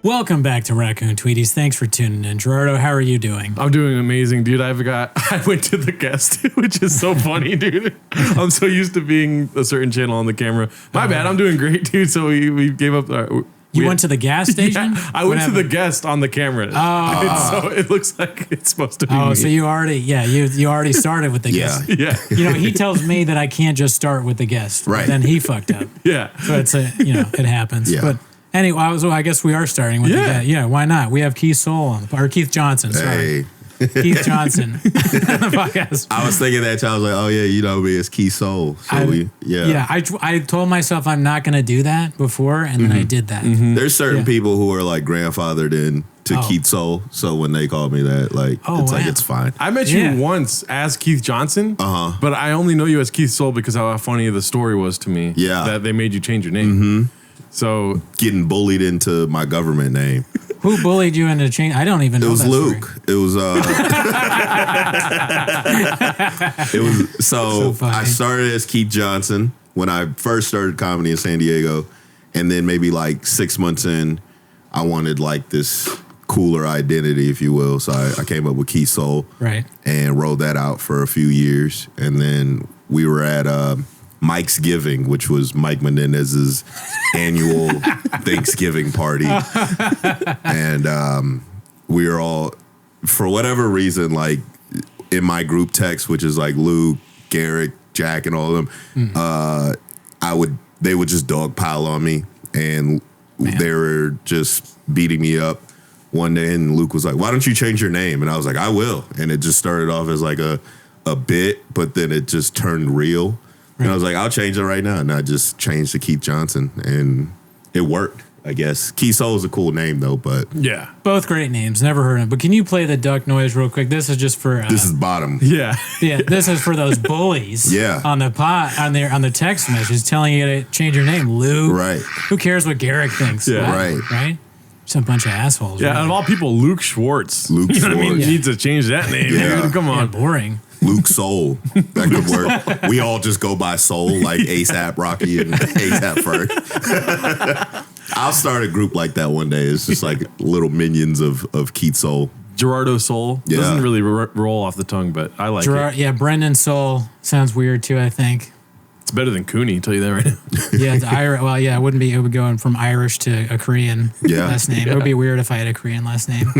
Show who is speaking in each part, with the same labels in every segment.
Speaker 1: Welcome back to Raccoon Tweeties. Thanks for tuning in. Gerardo, how are you doing?
Speaker 2: I'm doing amazing, dude. I went to the guest, which is so funny, dude. I'm so used to being a certain channel on the camera. My bad. I'm doing great, dude. So we gave up.
Speaker 1: You went to the gas station?
Speaker 2: Yeah, I went to the guest on the camera. So it looks like it's supposed to be me.
Speaker 1: So you already, you already started with the guest.
Speaker 2: Yeah.
Speaker 1: You know, he tells me that I can't just start with the guest.
Speaker 3: Right.
Speaker 1: Then he fucked up.
Speaker 2: Yeah.
Speaker 1: So it's it happens.
Speaker 3: Yeah.
Speaker 1: But anyway, I guess we are starting with the guest. Yeah, why not? We have Keith Keith Johnson. Sorry.
Speaker 3: Hey.
Speaker 1: Keith Johnson on the podcast.
Speaker 3: I was thinking that, I was like, oh yeah, you know me, it's Keith Soul. So
Speaker 1: I told myself I'm not going to do that before, and then I did that.
Speaker 3: There's certain people who are like grandfathered in to Keith Soul, so when they call me that, like, like it's fine.
Speaker 2: I met you once as Keith Johnson, but I only know you as Keith Soul because how funny the story was to me.
Speaker 3: Yeah.
Speaker 2: That they made you change your name. So
Speaker 3: getting bullied into my government name.
Speaker 1: Who bullied you into change? I don't even know.
Speaker 3: It was
Speaker 1: that
Speaker 3: Luke.
Speaker 1: Story.
Speaker 3: It was it was so I started as Keith Johnson when I first started comedy in San Diego, and then maybe like 6 months in, I wanted like this cooler identity, if you will. So I came up with Keith Soul,
Speaker 1: right,
Speaker 3: and rolled that out for a few years, and then we were at Mike's Giving, which was Mike Menendez's annual Thanksgiving party. And we were all, for whatever reason, like in my group text, which is like Luke, Garrett, Jack, and all of them, they would just dogpile on me, and they were just beating me up one day, and Luke was like, why don't you change your name? And I was like, I will. And it just started off as like a bit, but then it just turned real. And I was like, I'll change it right now. And I just changed to Keith Johnson, and it worked, I guess. Keith Soul is a cool name, though, but...
Speaker 1: Yeah. Both great names. Never heard of them. But can you play the duck noise real quick? This is just for...
Speaker 3: this is bottom.
Speaker 2: Yeah.
Speaker 1: Yeah, this is for those bullies on the text message telling you to change your name, Lou.
Speaker 3: Right.
Speaker 1: Who cares what Garrick thinks?
Speaker 2: Yeah.
Speaker 1: Right? Just a bunch of assholes.
Speaker 2: Yeah,
Speaker 1: really.
Speaker 2: Out of all people, Luke Schwartz.
Speaker 3: Luke
Speaker 2: you know what I mean?
Speaker 3: Schwartz.
Speaker 2: You need to change that name,
Speaker 3: Yeah.
Speaker 2: dude. Come on.
Speaker 1: Yeah, boring.
Speaker 3: Luke Soul. That could work. We all just go by Soul, like ASAP Rocky and ASAP Ferg. I'll start a group like that one day. It's just like little minions of Keith Soul.
Speaker 2: Gerardo Soul.
Speaker 3: Yeah.
Speaker 2: Doesn't really roll off the tongue, but I like it.
Speaker 1: Yeah, Brendan Soul sounds weird too, I think.
Speaker 2: It's better than Cooney, tell you that right now.
Speaker 1: Yeah, it's Irish. Well, yeah, it wouldn't be. It would go from Irish to a Korean last name. It would be weird if I had a Korean last name.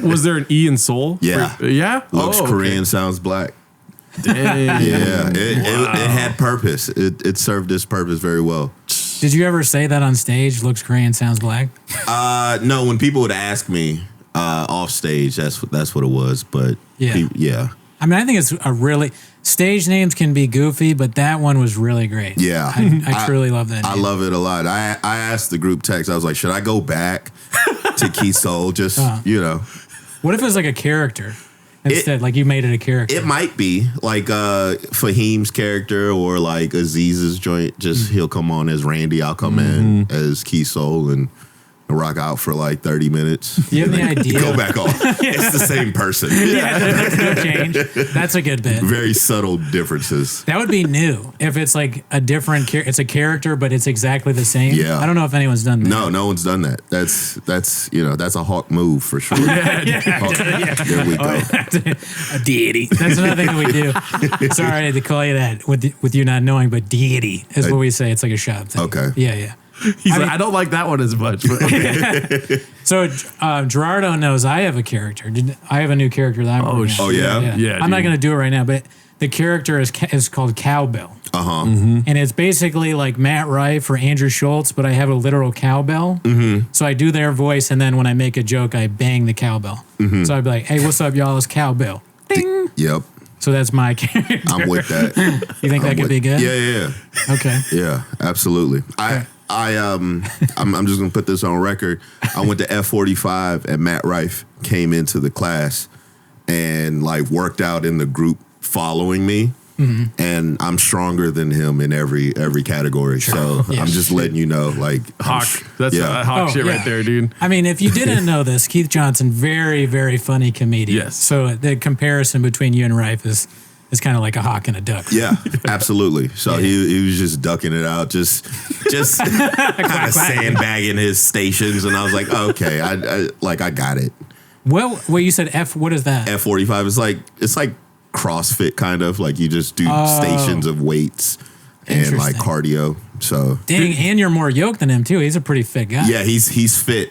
Speaker 2: Was there an E in Soul?
Speaker 3: Yeah.
Speaker 2: Yeah?
Speaker 3: Looks Korean, sounds black.
Speaker 2: Dang.
Speaker 3: Yeah, it had purpose. It served its purpose very well.
Speaker 1: Did you ever say that on stage? Looks Korean, sounds black?
Speaker 3: No, when people would ask me off stage, that's what it was. But yeah.
Speaker 1: I mean, I think it's a really... Stage names can be goofy, but that one was really great.
Speaker 3: Yeah.
Speaker 1: I truly love that name.
Speaker 3: I love it a lot. I asked the group text, I was like, should I go back to Keith Soul? Just,
Speaker 1: What if it was like a character instead? Like you made it a character?
Speaker 3: It might be. Like Fahim's character or like Aziz's joint. Just he'll come on as Randy. I'll come in as Keith Soul and rock out for like 30 minutes.
Speaker 1: Do you have any idea?
Speaker 3: Go back on. It's the same person.
Speaker 1: Yeah, that's no change. That's a good bit.
Speaker 3: Very subtle differences.
Speaker 1: That would be new if it's like a different it's a character, but it's exactly the same.
Speaker 3: Yeah.
Speaker 1: I don't know if anyone's done that.
Speaker 3: No one's done that. That's a Hawk move for sure. There we go.
Speaker 1: A deity. That's another thing that we do. Sorry to call you that with you not knowing, but deity is what we say. It's like a shop thing.
Speaker 3: Okay.
Speaker 1: Yeah.
Speaker 2: He's I don't like that one as much. But okay.
Speaker 1: So Gerardo knows I have a character. I have a new character that I'm working on.
Speaker 3: Oh, yeah?
Speaker 2: Yeah,
Speaker 1: I'm not going to do it right now, but the character is called Cowbell.
Speaker 3: Uh-huh.
Speaker 1: And it's basically like Matt Rife or Andrew Schultz, but I have a literal cowbell. So I do their voice, and then when I make a joke, I bang the cowbell. So I'd be like, hey, what's up, y'all? It's Cowbell. Ding.
Speaker 3: Yep.
Speaker 1: So that's my character.
Speaker 3: I'm with that.
Speaker 1: You think that could be good?
Speaker 3: Yeah.
Speaker 1: Okay.
Speaker 3: Yeah, absolutely. I'm just gonna put this on record. I went to F45 and Matt Rife came into the class and like worked out in the group following me. And I'm stronger than him in every category. So I'm just letting you know, like
Speaker 2: Hawk. That's Hawk shit right there, dude.
Speaker 1: I mean, if you didn't know this, Keith Johnson, very, very funny comedian.
Speaker 2: Yes.
Speaker 1: So the comparison between you and Rife is It's kind of like a hawk and a duck.
Speaker 3: Yeah, absolutely. So he was just ducking it out, just kind of sandbagging his stations, and I was like, okay, I got it.
Speaker 1: Well, you said F. What is that?
Speaker 3: F45 it's like CrossFit kind of like you just do stations of weights and like cardio. So
Speaker 1: dang, and you're more yoked than him too. He's a pretty fit guy.
Speaker 3: Yeah, he's fit.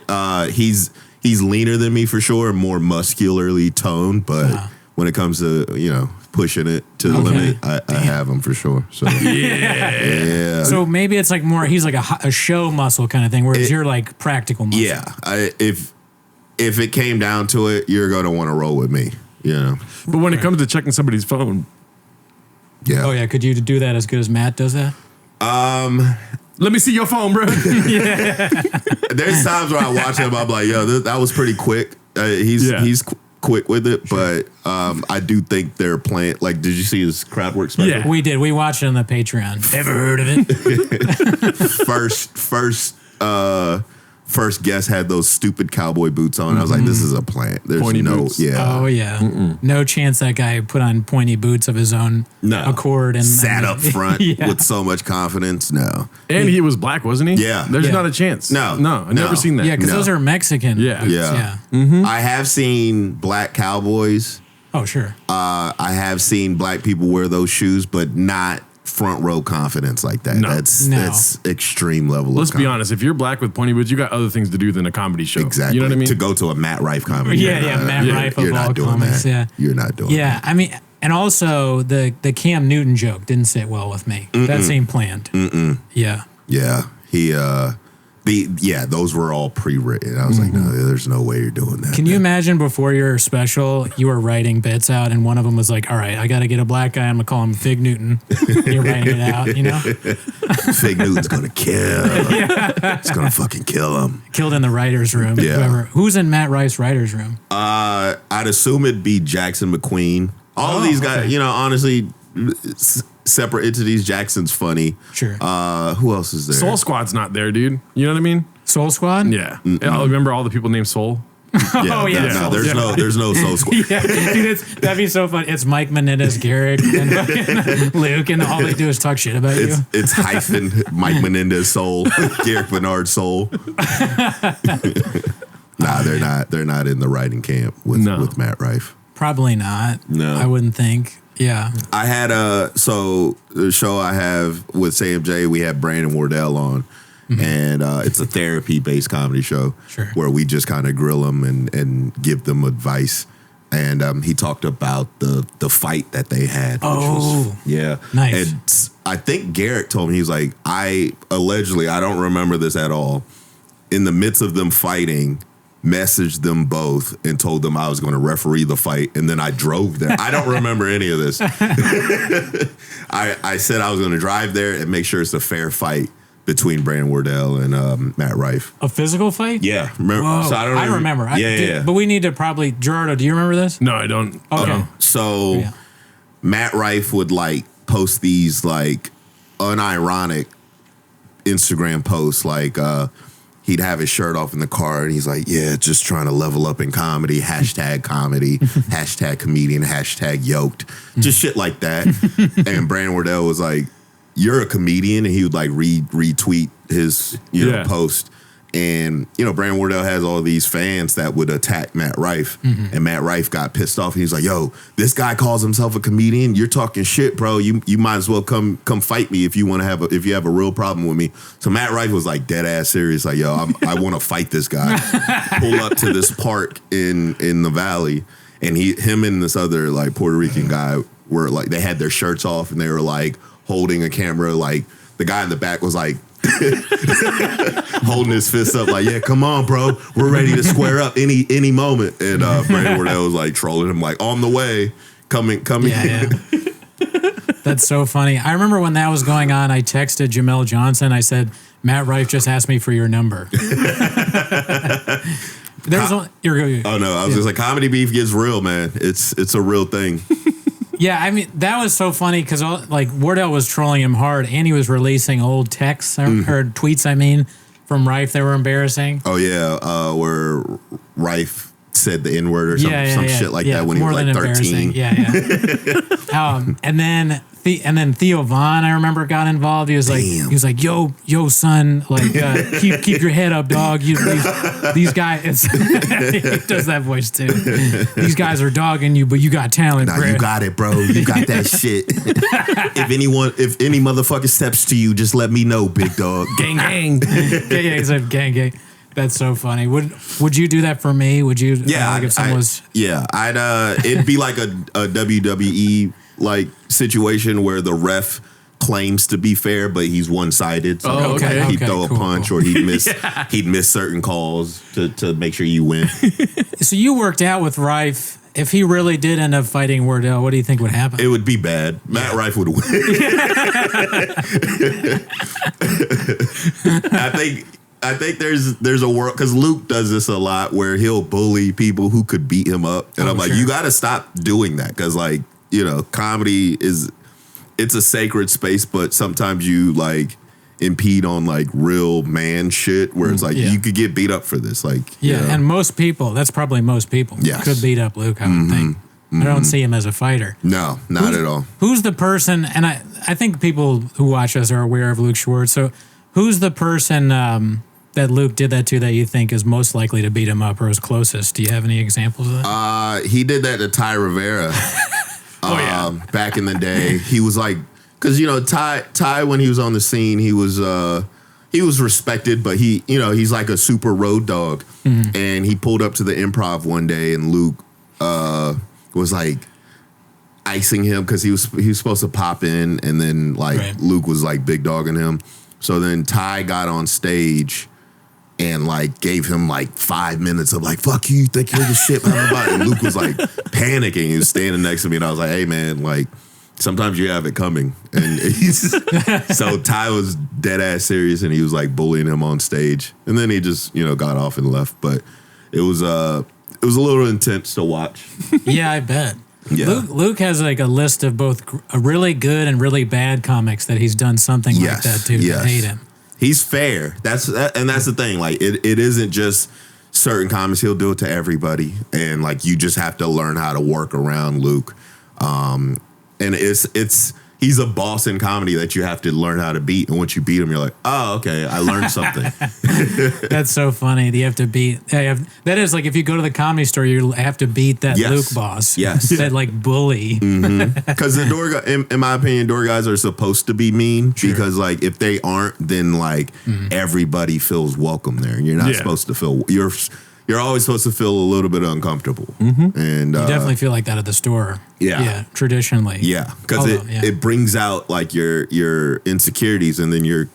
Speaker 3: He's leaner than me for sure, more muscularly toned, but when it comes to pushing it to the limit, I have him for sure. So yeah.
Speaker 1: So maybe it's like more. He's like a show muscle kind of thing, whereas you're like practical muscle.
Speaker 3: Yeah, if it came down to it, you're gonna want to roll with me.
Speaker 2: But when it comes to checking somebody's phone,
Speaker 3: yeah.
Speaker 1: Oh yeah, could you do that as good as Matt does that?
Speaker 2: Let me see your phone, bro.
Speaker 3: There's times where I watch him, I'm like, yo, that was pretty quick. He's quick with it, but I do think they're playing. Like, did you see his crowd work special?
Speaker 1: Yeah, we did. We watched it on the Patreon. Ever heard of it?
Speaker 3: First guest had those stupid cowboy boots on. I was like, this is a plant. There's
Speaker 2: Pointy
Speaker 3: no,
Speaker 2: boots.
Speaker 3: yeah.
Speaker 1: Oh yeah, no chance that guy put on pointy boots of his own accord and
Speaker 3: sat up front with so much confidence. No,
Speaker 2: and he was black, wasn't he?
Speaker 3: Yeah,
Speaker 2: there's not a chance.
Speaker 3: No,
Speaker 2: I never seen that.
Speaker 1: Yeah, because those are Mexican.
Speaker 2: Yeah,
Speaker 1: boots.
Speaker 3: yeah.
Speaker 1: Mm-hmm.
Speaker 3: I have seen black cowboys.
Speaker 1: Oh sure.
Speaker 3: I have seen black people wear those shoes, but not front row confidence like that.
Speaker 2: No.
Speaker 3: That's extreme level.
Speaker 2: Let's be honest. If you're black with pointy boots, you got other things to do than a comedy show.
Speaker 3: Exactly.
Speaker 2: You know what I mean?
Speaker 3: To go to a Matt Rife comedy.
Speaker 1: Matt Rife of all comics. Yeah,
Speaker 3: you're not doing.
Speaker 1: Yeah, I mean, and also the Cam Newton joke didn't sit well with me. That seemed planned. Yeah.
Speaker 3: Yeah. He those were all pre-written. I was like, no, there's no way you're doing that.
Speaker 1: Can you imagine before your special, you were writing bits out, and one of them was like, all right, I got to get a black guy. I'm going to call him Fig Newton. You're writing it out,
Speaker 3: Fig Newton's going to kill. It's going to fucking kill him.
Speaker 1: Killed in the writer's room.
Speaker 3: Yeah.
Speaker 1: Whoever. Who's in Matt Rife's writer's room?
Speaker 3: I'd assume it'd be Jackson McQueen. All of these guys, honestly, separate entities. Jackson's funny.
Speaker 1: Sure.
Speaker 3: Who else is there?
Speaker 2: Soul Squad's not there, dude. You know what I mean?
Speaker 1: Soul Squad?
Speaker 2: Yeah. I remember all the people named Soul.
Speaker 1: Oh yeah.
Speaker 3: No, there's no Soul Squad.
Speaker 1: Yeah, dude, that'd be so fun. It's Mike Menendez, Garrick, and fucking Luke, and all they do is talk shit about you.
Speaker 3: It's hyphen Mike Menendez Soul, Garrick Bernard Soul. Nah, they're not in the writing camp with Matt Rife.
Speaker 1: Probably not.
Speaker 3: No,
Speaker 1: I wouldn't think. Yeah.
Speaker 3: I had the show I have with Sam J. We had Brandon Wardell on. And it's a therapy-based comedy show where we just kind of grill them and give them advice. And he talked about the fight that they had.
Speaker 1: Nice.
Speaker 3: And I think Garrett told me, he was like, I don't remember this at all. In the midst of them fighting, messaged them both and told them I was going to referee the fight. And then I drove there. I don't remember any of this. I said I was going to drive there and make sure it's a fair fight between Brandon Wardell and Matt Rife.
Speaker 1: A physical fight?
Speaker 3: Yeah. Remember, so
Speaker 1: I remember.
Speaker 3: Yeah.
Speaker 1: But we need to probably, Gerardo, do you remember this?
Speaker 2: No, I don't.
Speaker 1: Okay.
Speaker 3: So Matt Rife would like post these like unironic Instagram posts, like he'd have his shirt off in the car and he's like, yeah, just trying to level up in comedy, #comedy, #comedian, #yoked, just shit like that. And Brandon Wardell was like, you're a comedian, and he would like retweet his post. And Brandon Wardell has all these fans that would attack Matt Rife, and Matt Rife got pissed off. He's like, "Yo, this guy calls himself a comedian. You're talking shit, bro. You might as well come fight me if you want to if you have a real problem with me." So Matt Rife was like dead ass serious, like, "Yo, I want to fight this guy." Pull up to this park in the valley, and him and this other like Puerto Rican guy were like, they had their shirts off and they were like holding a camera. Like the guy in the back was like holding his fist up like, yeah, come on, bro, we're ready to square up any moment. And Brandon Wardell was like trolling him like, on the way, coming.
Speaker 1: Yeah. That's so funny. I remember when that was going on, I texted Jamel Johnson. I said, Matt Rife just asked me for your number.
Speaker 3: Oh no, I was just like, comedy beef gets real, man. It's a real thing.
Speaker 1: Yeah, I mean, that was so funny because like Wardell was trolling him hard, and he was releasing old texts or tweets, from Rife that were embarrassing.
Speaker 3: Oh yeah, where Rife said the N-word or some shit like that when he was like 13.
Speaker 1: And then Theo Vaughn, I remember, got involved. He was like, yo, son, like keep your head up, dog. These guys, he does that voice too. These guys are dogging you, but you got talent,
Speaker 3: Nah,
Speaker 1: bro.
Speaker 3: you got it, bro. You got that shit. If any motherfucker steps to you, just let me know, big dog.
Speaker 2: Gang, gang.
Speaker 1: He's like, gang. That's so funny. Would you do that for me? Would you?
Speaker 3: Yeah,
Speaker 1: like if someone was.
Speaker 3: Yeah, it'd be like a WWE like situation where the ref claims to be fair, but he's one-sided. So he'd throw a punch or he'd miss certain calls to make sure you win.
Speaker 1: So you worked out with Rife. If he really did end up fighting Wardell, what do you think would happen?
Speaker 3: It would be bad. Matt Rife would win. I think there's a world, because Luke does this a lot where he'll bully people who could beat him up, and I'm like, you got to stop doing that, because like, you know, comedy it's a sacred space, but sometimes you like impede on like real man shit where it's like you could get beat up for this, like you know.
Speaker 1: And most people, that's probably most people, could beat up Luke. I would think. I don't see him as a fighter.
Speaker 3: No, not at all.
Speaker 1: Who's the person? And I think people who watch us are aware of Luke Schwartz. So who's the person that Luke did that to that you think is most likely to beat him up or is closest? Do you have any examples of that?
Speaker 3: He did that to Ty Rivera. Back in the day, he was like, because you know Ty when he was on the scene, he was respected, but he's like a super road dog, and he pulled up to the Improv one day, and Luke was like icing him because he was supposed to pop in, and then like Luke was like big dogging him. So then Ty got on stage and like gave him like 5 minutes of like, fuck you think you're the shit, blah, blah, blah. And Luke was like panicking. He was standing next to me, and I was like, hey man, like sometimes you have it coming. And so Ty was dead ass serious, and he was like bullying him on stage, and then he just got off and left. But it was a little intense to watch.
Speaker 1: Yeah, I bet.
Speaker 3: Yeah.
Speaker 1: Luke has like a list of both really good and really bad comics that he's done something like that to. I hate him.
Speaker 3: He's fair. That's the thing. Like it isn't just certain comics. He'll do it to everybody, and like you just have to learn how to work around Luke. And he's a boss in comedy that you have to learn how to beat. And once you beat him, you're like, oh, okay, I learned something.
Speaker 1: That's so funny. You have to beat. That is like if you go to the Comedy Store, you have to beat that Luke boss.
Speaker 3: Yes,
Speaker 1: that like bully.
Speaker 3: Because the door, in my opinion, door guys are supposed to be mean because like if they aren't, then like everybody feels welcome there. You're not supposed to feel. You're always supposed to feel a little bit uncomfortable, and
Speaker 1: you definitely feel like that at the store. Yeah, traditionally.
Speaker 3: Yeah, because it brings out like your insecurities, and then you're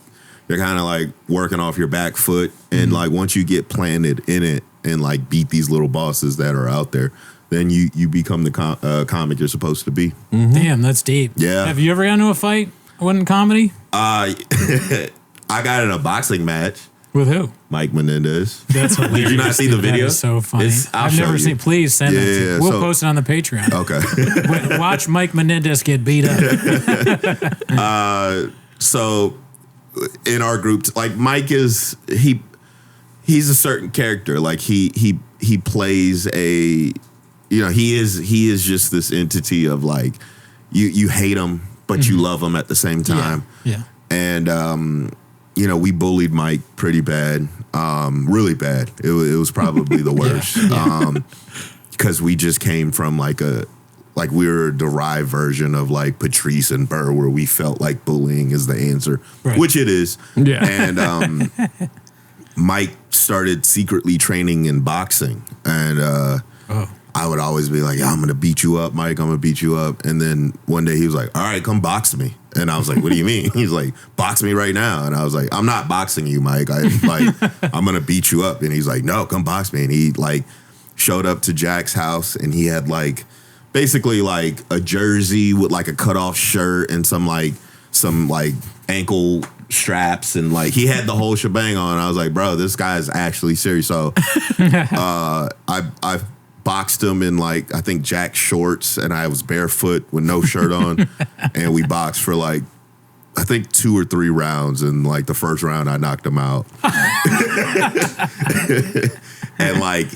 Speaker 3: kind of like working off your back foot, and like once you get planted in it and like beat these little bosses that are out there, then you become the comic you're supposed to be.
Speaker 1: Damn, that's deep.
Speaker 3: Yeah.
Speaker 1: Have you ever gotten into a fight in comedy?
Speaker 3: I got in a boxing match.
Speaker 1: With who?
Speaker 3: Mike Menendez.
Speaker 1: That's hilarious.
Speaker 3: Did you not see the video?
Speaker 1: That is so funny. I've never seen. Please send it to me. We'll post it on the Patreon.
Speaker 3: Okay.
Speaker 1: Watch Mike Menendez get beat up.
Speaker 3: So in our group, like Mike he's a certain character. Like he plays he is just this entity of like you hate him but you love him at the same time.
Speaker 1: Yeah.
Speaker 3: And we bullied Mike pretty bad, really bad. It was probably the worst, because we just came from we were a derived version of like Patrice and Burr, where we felt like bullying is the answer, which it is. Yeah. And Mike started secretly training in boxing, and I would always be like, yeah, I'm going to beat you up, Mike. I'm going to beat you up. And then one day he was like, all right, come box me. And I was like, what do you mean? He's like, box me right now. And I was like, I'm not boxing you, Mike. I'm going to beat you up. And he's like, no, come box me. And he like showed up to Jack's house, and he had like basically like a jersey with like a cutoff shirt and some ankle straps, and like he had the whole shebang on. I was like, bro, this guy is actually serious. So I boxed him in like I think Jack shorts, and I was barefoot with no shirt on, and we boxed for like I think 2 or 3 rounds, and like the first round I knocked him out. And like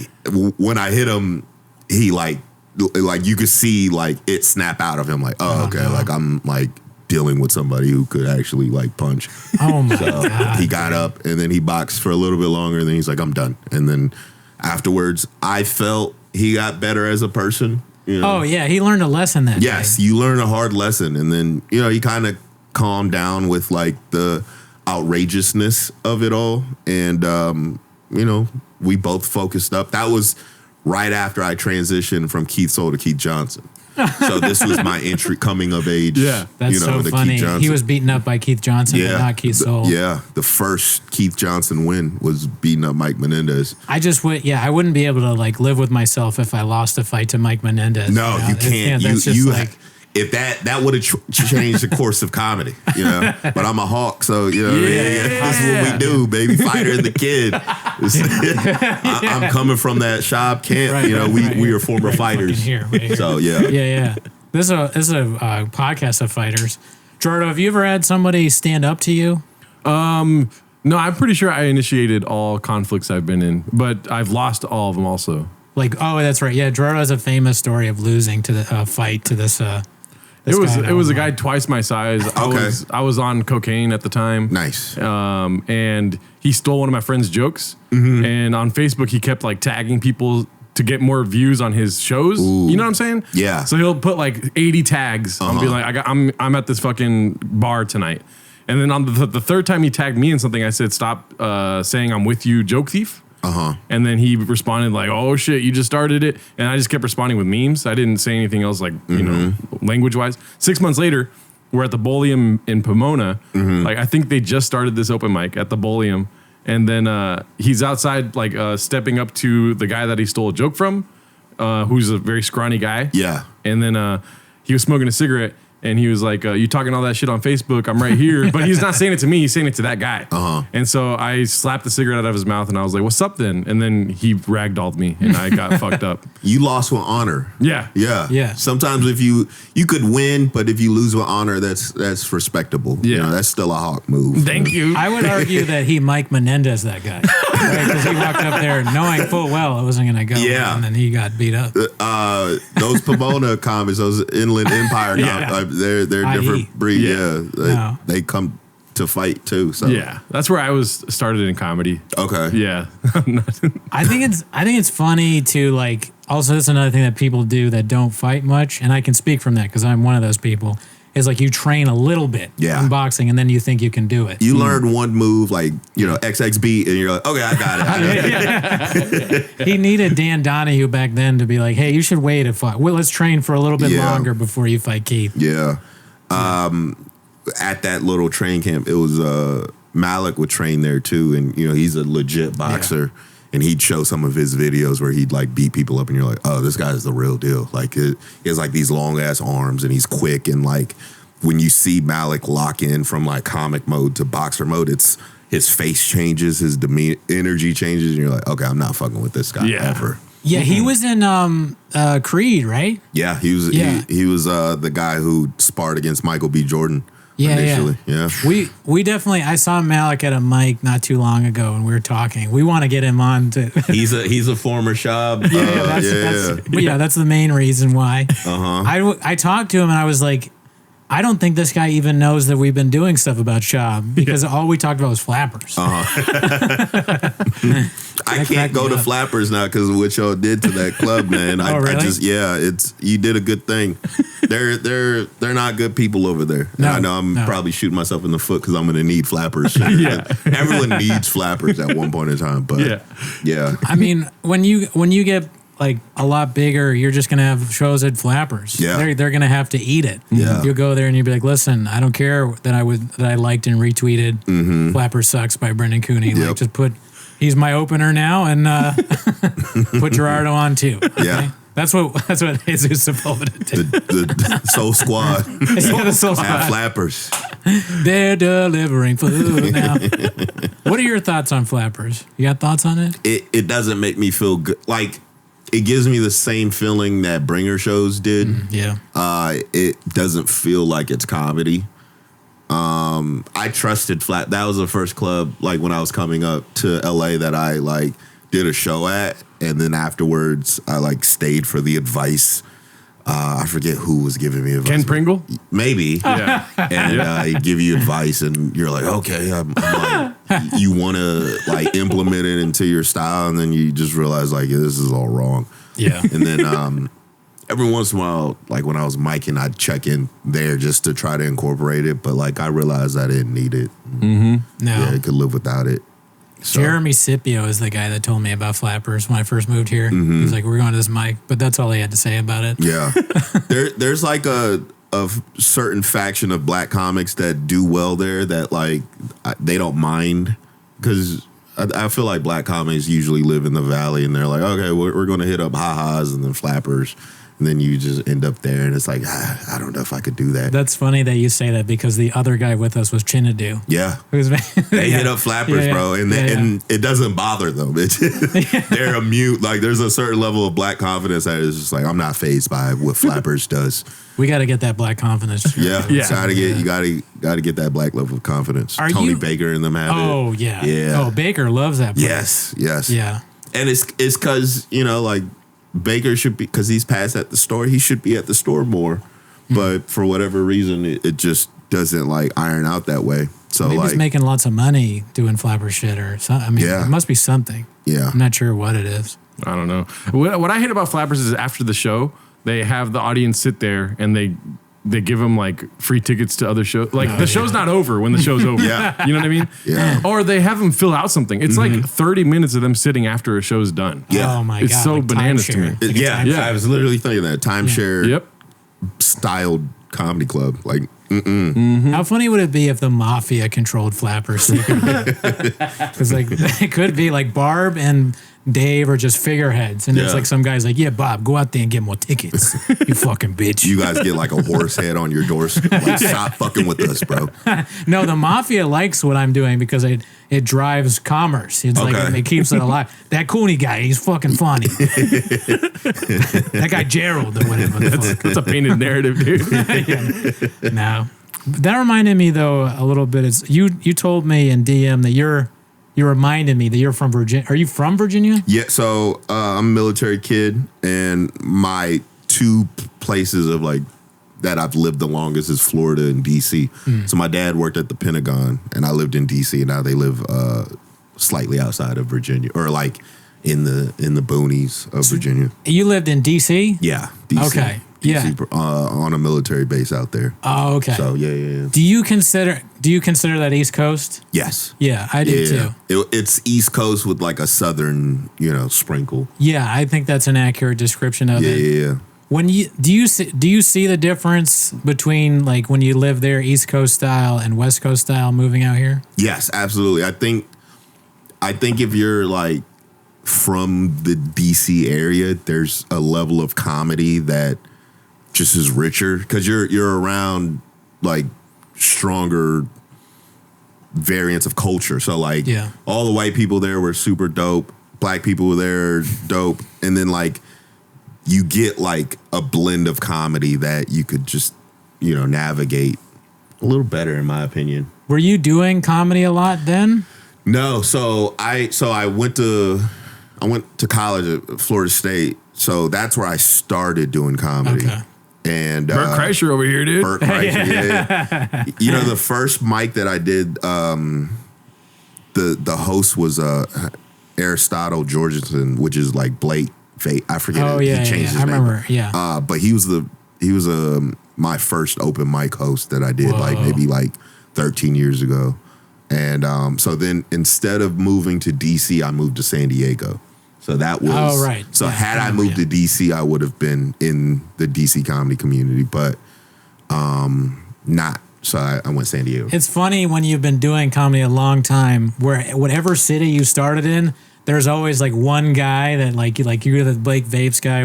Speaker 3: when I hit him, he like you could see like it snap out of him. Like, oh okay, like I'm like dealing with somebody who could actually like punch.
Speaker 1: Oh my God.
Speaker 3: He got up and then he boxed for a little bit longer. And then he's like, I'm done. And then afterwards, I felt he got better as a person. You know?
Speaker 1: Oh yeah, he learned a lesson that
Speaker 3: Yes,
Speaker 1: day.
Speaker 3: you learn a hard lesson, and then he kind of calmed down with like the outrageousness of it all, and we both focused up. That was right after I transitioned from Keith Soul to Keith Johnson. So this was my entry, coming of age.
Speaker 2: Yeah,
Speaker 1: That's so
Speaker 3: into
Speaker 1: funny.
Speaker 3: Keith Johnson.
Speaker 1: He was beaten up by Keith Johnson, but not Keith Soul.
Speaker 3: The first Keith Johnson win was beating up Mike Menendez.
Speaker 1: I just would, I wouldn't be able to like live with myself if I lost a fight to Mike Menendez.
Speaker 3: No, you can't.
Speaker 1: That's just like,
Speaker 3: if that would have changed the course of comedy, But I'm a hawk, so that's what we do, baby. Fighter and the kid. I'm coming from that shop camp.
Speaker 1: Right,
Speaker 3: we are former fighters.
Speaker 1: Here,
Speaker 3: so yeah.
Speaker 1: This is a podcast of fighters. Jordo, have you ever had somebody stand up to you?
Speaker 2: No, I'm pretty sure I initiated all conflicts I've been in, but I've lost all of them also.
Speaker 1: Like, oh, that's right. Yeah, Jordo has a famous story of losing to the fight to this.
Speaker 2: It was a guy twice my size. I was on cocaine at the time.
Speaker 3: Nice.
Speaker 2: And he stole one of my friend's jokes. Mm-hmm. And on Facebook, he kept like tagging people to get more views on his shows.
Speaker 3: Ooh.
Speaker 2: You know what I'm saying?
Speaker 3: Yeah.
Speaker 2: So he'll put like 80 tags. I'll be like, I'm at this fucking bar tonight. And then on the third time he tagged me in something, I said, stop saying I'm with you, joke thief. And then he responded like, oh shit, you just started it. And I just kept responding with memes. I didn't say anything else like, language wise. 6 months later, we're at the Bolium in Pomona. Like, I think they just started this open mic at the Bolium. And then he's outside, like stepping up to the guy that he stole a joke from, who's a very scrawny guy.
Speaker 3: Yeah.
Speaker 2: And then he was smoking a cigarette. And he was like, you talking all that shit on Facebook, I'm right here. But he's not saying it to me, he's saying it to that guy. And so I slapped the cigarette out of his mouth and I was like, what's up then? And then he ragdolled me and I got fucked up.
Speaker 3: You lost with honor.
Speaker 2: Yeah.
Speaker 3: Yeah. Sometimes if you could win, but if you lose with honor, that's respectable.
Speaker 2: Yeah.
Speaker 3: That's still a hawk move.
Speaker 2: Thank you.
Speaker 1: I would argue that he Mike Menendez that guy. Right? Because he walked up there knowing full well it wasn't going to go.
Speaker 3: Yeah.
Speaker 1: And then he got beat up.
Speaker 3: Those Pomona comics, those Inland Empire comics, they're different breed. Yeah. They come to fight too. So
Speaker 2: yeah, that's where I was started in comedy.
Speaker 3: Okay.
Speaker 2: Yeah.
Speaker 1: I think it's funny to like. Also, that's another thing that people do that don't fight much, and I can speak from that because I'm one of those people. Is like you train a little bit in boxing, and then you think you can do it.
Speaker 3: You learn one move, like XXB, and you're like, okay, I got it.
Speaker 1: He needed Dan Donahue back then to be like, hey, you should wait a fight. Well, let's train for a little bit longer before you fight Keith.
Speaker 3: Yeah. At that little train camp, it was Malik would train there too, and he's a legit boxer, and he'd show some of his videos where he'd like beat people up, and you're like, oh, this guy's the real deal. Like he has like these long ass arms, and he's quick, and like when you see Malik lock in from like comic mode to boxer mode, it's his face changes, his demeanor, energy changes, and you're like, okay, I'm not fucking with this guy ever.
Speaker 1: Yeah, he was in Creed, right?
Speaker 3: Yeah, he was. He was the guy who sparred against Michael B. Jordan. Initially. Yeah.
Speaker 1: We definitely. I saw Malik at a mic not too long ago, and we were talking. We want to get him on to.
Speaker 3: he's a former Shab.
Speaker 1: That's the main reason why. I talked to him and I was like, I don't think this guy even knows that we've been doing stuff about Shab because all we talked about was flappers.
Speaker 3: I can't go to Flappers now because of what y'all did to that club, man.
Speaker 1: Really?
Speaker 3: I just you did a good thing. They're not good people over there. And I know I'm probably shooting myself in the foot because I'm going to need Flappers. Everyone needs Flappers at one point in time, but yeah.
Speaker 1: I mean, when you get like a lot bigger, you're just gonna have shows at Flappers.
Speaker 3: Yeah,
Speaker 1: they're gonna have to eat it.
Speaker 3: Yeah,
Speaker 1: you'll go there and you'll be like, listen, I don't care that I liked and retweeted Flapper Sucks by Brendan Cooney.
Speaker 3: Yep.
Speaker 1: Like, just he's my opener now, and put Gerardo on too. Okay?
Speaker 3: Yeah.
Speaker 1: That's what Jesus Sepulveda did.
Speaker 3: The Soul Squad.
Speaker 1: The Soul Squad.
Speaker 3: At Flappers.
Speaker 1: They're delivering food now. What are your thoughts on Flappers? You got thoughts on it?
Speaker 3: It doesn't make me feel good. Like, it gives me the same feeling that Bringer shows did. It doesn't feel like it's comedy. I trusted That was the first club, like, when I was coming up to LA that I, like, did a show at, and then afterwards I like stayed for the advice. I forget who was giving me advice.
Speaker 2: Ken Pringle?
Speaker 3: Maybe.
Speaker 2: Yeah.
Speaker 3: And he'd give you advice, and you're like, okay, I'm like, you want to like implement it into your style, and then you just realize like, yeah, this is all wrong.
Speaker 1: Yeah.
Speaker 3: And then every once in a while, like when I was micing, I'd check in there just to try to incorporate it, but like I realized I didn't need it.
Speaker 1: No.
Speaker 3: Yeah, I could live without it. So,
Speaker 1: Jeremy Scipio is the guy that told me about flappers when I first moved here. He was like, we're going to this mic, but that's all he had to say about it.
Speaker 3: yeah, there's like a certain faction of black comics that do well there that like they don't mind, because I feel like black comics usually live in the valley and they're like, okay, we're going to hit up ha-has and then flappers. And then you just end up there, and it's like, I don't know if I could do that.
Speaker 1: That's funny that you say that, because the other guy with us was Chinadu.
Speaker 3: Yeah. They hit up flappers, bro, and and it doesn't bother them. They're immune. Like, there's a certain level of black confidence that is just like, I'm not fazed by what flappers does.
Speaker 1: We got to get that black confidence.
Speaker 3: Yeah. You gotta get that black level of confidence. Tony Baker and them have it.
Speaker 1: Oh, yeah.
Speaker 3: Yeah.
Speaker 1: Oh, Baker loves that place.
Speaker 3: Yes.
Speaker 1: Yeah.
Speaker 3: And it's because, like, Baker should be, because he's passed at the store, he should be at the store more. But for whatever reason, it just doesn't like iron out that way. So
Speaker 1: maybe he's making lots of money doing flapper shit or something. I mean, it must be something.
Speaker 3: Yeah.
Speaker 1: I'm not sure what it is.
Speaker 2: I don't know. What I hate about flappers is after the show, they have the audience sit there and they give them like free tickets to other shows. Like the show's not over when the show's over.
Speaker 3: Yeah.
Speaker 2: You know what I mean?
Speaker 3: Yeah.
Speaker 2: Or they have them fill out something. It's like 30 minutes of them sitting after a show's done.
Speaker 3: Yeah.
Speaker 1: Oh my
Speaker 2: It's
Speaker 1: God.
Speaker 2: so
Speaker 1: like
Speaker 2: bananas to me.
Speaker 1: timeshare.
Speaker 3: I was literally thinking that timeshare styled comedy club. Like,
Speaker 1: How funny would it be if the mafia controlled flappers secretly? Because like it could be like Barb and Dave are just figureheads, and it's like some guy's like, yeah, Bob, go out there and get more tickets, you fucking bitch.
Speaker 3: you guys get like a horse head on your doorstep. Like, stop fucking with us, bro.
Speaker 1: No, the mafia likes what I'm doing because it drives commerce. It's like it keeps it alive. That Cooney guy, he's fucking funny. That guy Gerald or whatever.
Speaker 2: That's a painted narrative, dude.
Speaker 1: No, that reminded me though a little bit. Is you told me in DM that you reminded me that you're from Virginia. Are you from Virginia?
Speaker 3: Yeah, so I'm a military kid, and my two places of like that I've lived the longest is Florida and DC. So my dad worked at the Pentagon, and I lived in DC, and now they live slightly outside of Virginia, or like in the boonies of Virginia.
Speaker 1: You lived in DC?
Speaker 3: Yeah, DC.
Speaker 1: Okay.
Speaker 3: DC, on a military base out there.
Speaker 1: Oh, okay.
Speaker 3: So yeah.
Speaker 1: Do you consider that East Coast?
Speaker 3: Yes.
Speaker 1: Yeah, I do too.
Speaker 3: It's East Coast with like a southern, sprinkle.
Speaker 1: Yeah, I think that's an accurate description of it.
Speaker 3: Yeah.
Speaker 1: When do you see the difference between like when you live there, East Coast style and West Coast style, moving out here?
Speaker 3: Yes, absolutely. I think if you're like from the DC area, there's a level of comedy that just is richer because you're around like stronger variants of culture. So like all the white people there were super dope. Black people were there dope. And then like you get like a blend of comedy that you could just, navigate a little better in my opinion.
Speaker 1: Were you doing comedy a lot then?
Speaker 3: No. So I went to college at Florida State. So that's where I started doing comedy. Okay. And
Speaker 2: Bert Kreischer over here, dude.
Speaker 3: Bert Kreischer, yeah. The first mic that I did, the host was Aristotle Georgeson, which is like Blake Fate. I forget.
Speaker 1: Oh yeah, he changed his name. I remember. Yeah.
Speaker 3: But he was my first open mic host that I did maybe 13 years ago, and so then instead of moving to DC, I moved to San Diego. So that was right. So had I moved to DC, I would have been in the DC comedy community, but not. So I went San Diego.
Speaker 1: It's funny when you've been doing comedy a long time, where whatever city you started in, there's always like one guy that you're the Blake Vapes guy.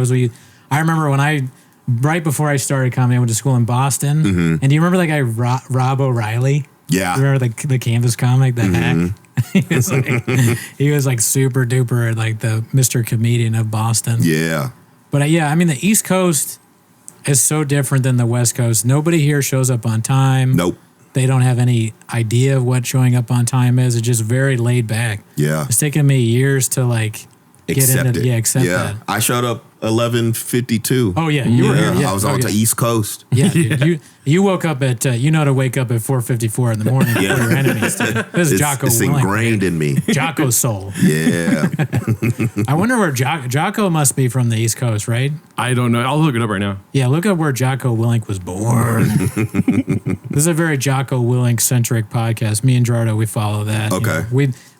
Speaker 1: I remember when right before I started comedy, I went to school in Boston, and do you remember that guy Rob O'Reilly?
Speaker 3: Yeah.
Speaker 1: You remember the Canvas comic, the hack? he was like super duper like the Mr. Comedian of Boston.
Speaker 3: Yeah.
Speaker 1: But I mean the East Coast is so different than the West Coast. Nobody here shows up on time.
Speaker 3: Nope.
Speaker 1: They don't have any idea of what showing up on time is. It's just very laid back.
Speaker 3: Yeah.
Speaker 1: It's taken me years to like
Speaker 3: accept it.
Speaker 1: Accept that.
Speaker 3: I showed up 11:52.
Speaker 1: Oh yeah, you were here. Yeah.
Speaker 3: I was on to East Coast.
Speaker 1: Yeah, dude, you woke up at to wake up at 4:54 in the morning for your enemies. Dude. This is Jocko.
Speaker 3: It's ingrained in me.
Speaker 1: Jocko soul.
Speaker 3: Yeah.
Speaker 1: I wonder where Jocko must be from the East Coast, right?
Speaker 2: I don't know. I'll look it up right now.
Speaker 1: Yeah, look up where Jocko Willink was born. This is a very Jocko Willink centric podcast. Me and Gerardo, we follow that.
Speaker 3: Okay.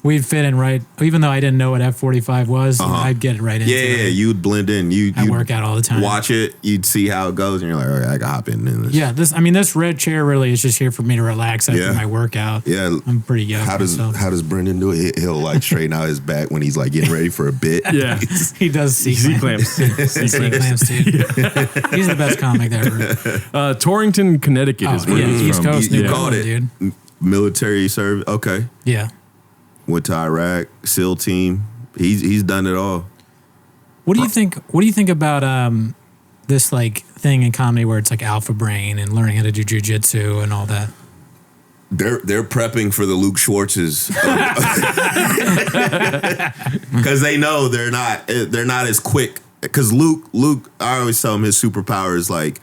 Speaker 1: We'd fit in right, even though I didn't know what F45 was, I'd get right into it.
Speaker 3: Yeah, you'd blend in.
Speaker 1: I work out all the time.
Speaker 3: Watch it, you'd see how it goes, and you're like, all right, I can hop in this.
Speaker 1: Yeah, this red chair really is just here for me to relax after my workout.
Speaker 3: Yeah.
Speaker 1: I'm pretty young.
Speaker 3: How does Brendan do it? He'll like straighten out his back when he's like getting ready for a bit.
Speaker 2: Yeah.
Speaker 1: He does C-clamps. C-clamps, dude. He's the best comic ever.
Speaker 2: Torrington, Connecticut is where he's
Speaker 1: East
Speaker 2: from.
Speaker 1: Coast,
Speaker 3: You
Speaker 1: New
Speaker 3: called
Speaker 1: England,
Speaker 3: it.
Speaker 1: dude.
Speaker 3: Military service. Okay.
Speaker 1: Yeah.
Speaker 3: Went to Iraq, SEAL team. He's done it all.
Speaker 1: What do you think? What do you think about this like thing in comedy where it's like alpha brain and learning how to do jujitsu and all that?
Speaker 3: They're prepping for the Luke Schwartzes because they know they're not as quick. Because Luke, I always tell him his superpower is like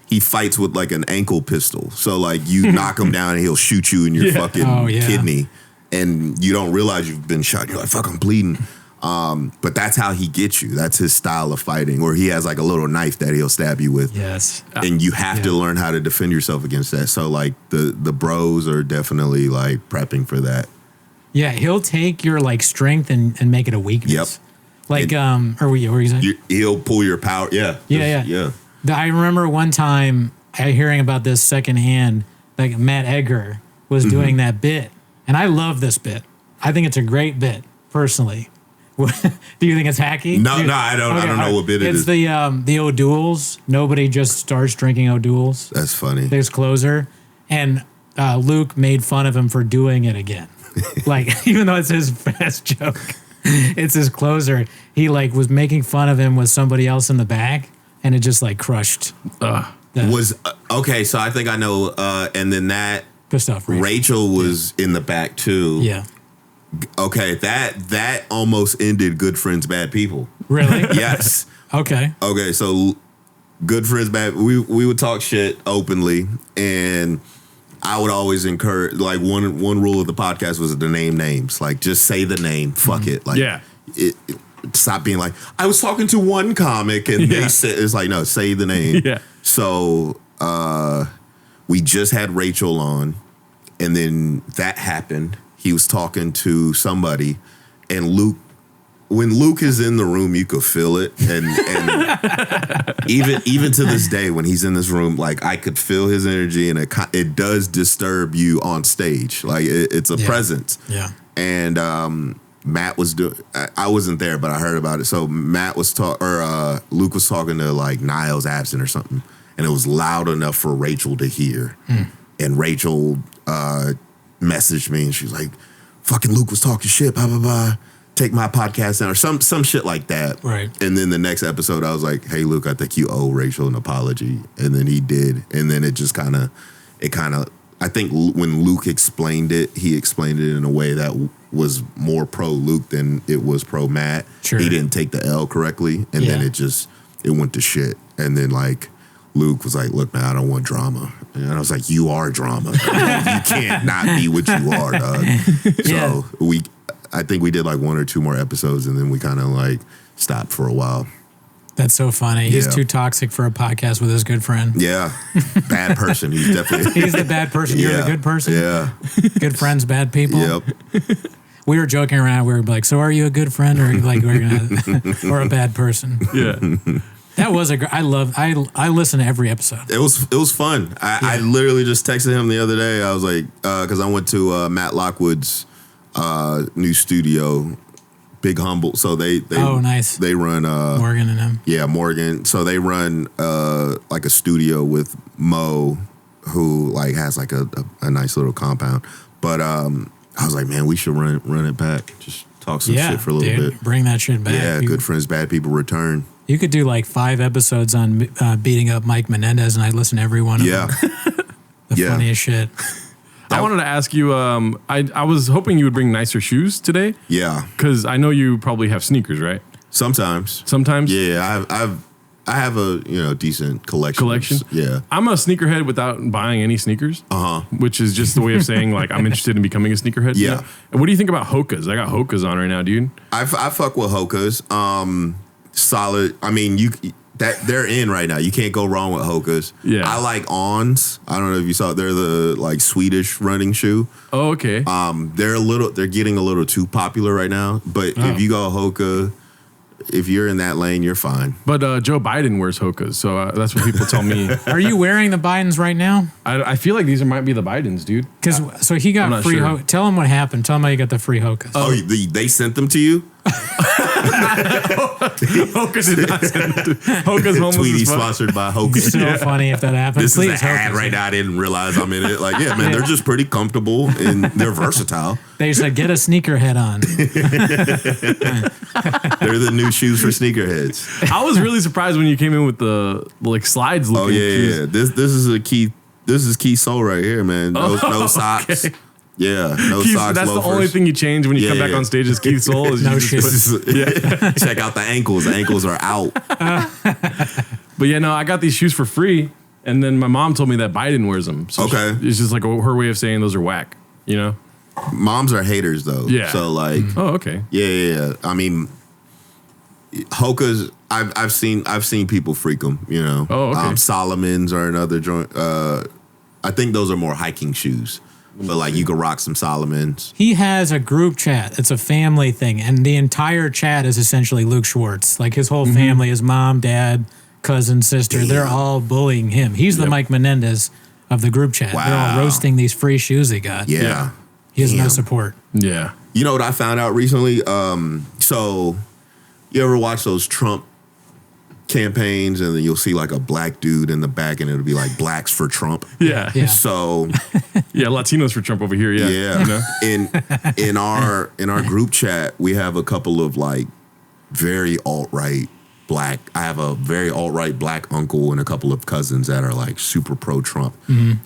Speaker 3: he fights with like an ankle pistol. So like you knock him down and he'll shoot you in your fucking kidney, and you don't realize you've been shot. You're like, fuck, I'm bleeding. But that's how he gets you. That's his style of fighting. Or he has like a little knife that he'll stab you with.
Speaker 1: Yes.
Speaker 3: And you have to learn how to defend yourself against that. So like the bros are definitely like prepping for that.
Speaker 1: Yeah, he'll take your like strength and make it a weakness.
Speaker 3: Yep.
Speaker 1: Like what were you saying?
Speaker 3: He'll pull your power. Yeah.
Speaker 1: Yeah. I remember one time hearing about this secondhand. Like Matt Edgar was doing that bit, and I love this bit. I think it's a great bit personally. Do you think it's hacky?
Speaker 3: No, I don't. Okay, I don't know what bit it is.
Speaker 1: It's the O'Douls. Nobody just starts drinking O'Douls.
Speaker 3: That's funny.
Speaker 1: There's closer, and Luke made fun of him for doing it again. Like even though it's his best joke, it's his closer. He like was making fun of him with somebody else in the back, and it just like crushed.
Speaker 3: Okay, so I think I know. And then that
Speaker 1: pissed off
Speaker 3: Rachel was in the back too.
Speaker 1: Yeah.
Speaker 3: Okay, that almost ended Good Friends, Bad People.
Speaker 1: Really?
Speaker 3: Yes.
Speaker 1: Okay,
Speaker 3: so Good Friends, Bad. We would talk shit openly, and I would always encourage. Like one rule of the podcast was to name names. Like just say the name. Fuck it. Like stop being like I was talking to one comic and they said it's like no, say the name.
Speaker 2: Yeah.
Speaker 3: So we just had Rachel on, and then that happened. He was talking to somebody, and when Luke is in the room, you could feel it, and even to this day, when he's in this room, like I could feel his energy, and it does disturb you on stage, like it's a presence.
Speaker 1: Yeah.
Speaker 3: And Matt was doing. I wasn't there, but I heard about it. So Luke was talking to like Niles Absent or something, and it was loud enough for Rachel to hear, and Rachel messaged me and she was like, fucking Luke was talking shit, blah, blah, blah. Take my podcast down or some shit like that.
Speaker 1: Right.
Speaker 3: And then the next episode I was like, hey Luke, I think you owe Rachel an apology. And then he did. And then it kind of I think when Luke explained it, he explained it in a way that was more pro Luke than it was pro Matt.
Speaker 1: Sure.
Speaker 3: He didn't take the L correctly. And then it went to shit. And then like Luke was like, look, man, I don't want drama. And I was like, you are drama. You can't not be what you are, dog. So I think we did like one or two more episodes, and then we kind of like stopped for a while.
Speaker 1: That's so funny. He's too toxic for a podcast with his good friend.
Speaker 3: Yeah. Bad person. He's definitely.
Speaker 1: He's the bad person. You're the good person.
Speaker 3: Yeah.
Speaker 1: Good friends, bad people.
Speaker 3: Yep.
Speaker 1: We were joking around. We were like, so are you a good friend or like or a bad person?
Speaker 2: Yeah.
Speaker 1: That was I listen to every episode.
Speaker 3: It was fun. I literally just texted him the other day. I was like, because I went to Matt Lockwood's new studio, Big Humble. So they
Speaker 1: nice.
Speaker 3: They run
Speaker 1: Morgan and him.
Speaker 3: Yeah, Morgan. So they run like a studio with Mo, who like has like a nice little compound. But I was like, man, we should run it back. Just talk some shit for a little bit.
Speaker 1: Bring that shit back.
Speaker 3: Yeah, Good Friends, Bad People return.
Speaker 1: You could do like 5 episodes on beating up Mike Menendez, and I'd listen to every one of them. The funniest shit.
Speaker 2: I wanted to ask you, I was hoping you would bring nicer shoes today.
Speaker 3: Yeah.
Speaker 2: Because I know you probably have sneakers, right?
Speaker 3: Sometimes. Yeah, I have a decent collection. Yeah.
Speaker 2: I'm a sneakerhead without buying any sneakers. Which is just the way of saying like I'm interested in becoming a sneakerhead.
Speaker 3: Yeah.
Speaker 2: You know? And what do you think about Hokas? I got Hokas on right now, dude.
Speaker 3: I fuck with Hokas. Solid. I mean, they're in right now. You can't go wrong with Hokas.
Speaker 2: Yeah.
Speaker 3: I like Ons. I don't know if you saw it. They're the like Swedish running shoe.
Speaker 2: Oh, okay.
Speaker 3: They're getting a little too popular right now. But if you go Hoka, if you're in that lane, you're fine.
Speaker 2: But Joe Biden wears Hokas, so that's what people tell me.
Speaker 1: Are you wearing the Bidens right now?
Speaker 2: I feel like these might be the Bidens, dude.
Speaker 1: Because so he got free.
Speaker 2: Sure.
Speaker 1: Tell him what happened. Tell him how you got the free Hokas.
Speaker 3: Oh, they sent them to you?
Speaker 2: Hokas did not send it to Hokas homeless
Speaker 3: Tweety
Speaker 2: as fuck.
Speaker 3: sponsored by Hokas.
Speaker 1: So funny if that happened.
Speaker 3: This
Speaker 1: Please,
Speaker 3: is an ad
Speaker 1: Hokas.
Speaker 3: right now. I didn't realize I'm in it. Like, yeah, man, they're just pretty comfortable and they're versatile.
Speaker 1: They said get a sneakerhead on.
Speaker 3: They're the new shoes for sneakerheads.
Speaker 2: I was really surprised when you came in with the like slides looking.
Speaker 3: Oh yeah,
Speaker 2: shoes.
Speaker 3: yeah. This is a key. This is key sole right here, man. No socks.
Speaker 2: Okay.
Speaker 3: Yeah, no
Speaker 2: Keith,
Speaker 3: socks.
Speaker 2: that's
Speaker 3: loafers.
Speaker 2: the only thing you change when you come back
Speaker 3: yeah.
Speaker 2: on stage is Keith Soul. Is
Speaker 1: No
Speaker 2: you just
Speaker 1: shoes.
Speaker 2: put- yeah.
Speaker 3: Check out the ankles. The ankles are out.
Speaker 2: But yeah, no, I got these shoes for free, and then my mom told me that Biden wears them. So
Speaker 3: Okay.
Speaker 2: it's just like her way of saying those are whack. You know?
Speaker 3: Moms are haters though.
Speaker 2: Yeah.
Speaker 3: So like,
Speaker 2: Oh, okay.
Speaker 3: yeah. I mean, Hokas. I've seen people freak them. You know.
Speaker 2: Oh, okay.
Speaker 3: Solomons are another joint. I think those are more hiking shoes. But like you could rock some Solomons.
Speaker 1: He has a group chat. It's a family thing, and the entire chat is essentially Luke Schwartz. Like his whole family, his mom, dad, cousin, sister, they're all bullying him. He's the Mike Menendez of the group chat. They're all
Speaker 3: Wow.
Speaker 1: roasting these free shoes he got.
Speaker 3: Yeah.
Speaker 1: He has no
Speaker 3: Damn.
Speaker 1: support.
Speaker 2: Yeah.
Speaker 3: You know what I found out recently? So you ever watch those Trump campaigns and then you'll see like a black dude in the back and it'll be like blacks for Trump.
Speaker 2: Yeah.
Speaker 1: Yeah.
Speaker 3: So
Speaker 2: Yeah. Latinos for Trump over here. Yeah.
Speaker 3: yeah,
Speaker 2: You know?
Speaker 3: in our group chat we have a couple of like very alt-right black. I have a very alt-right black uncle and a couple of cousins that are like super pro Trump.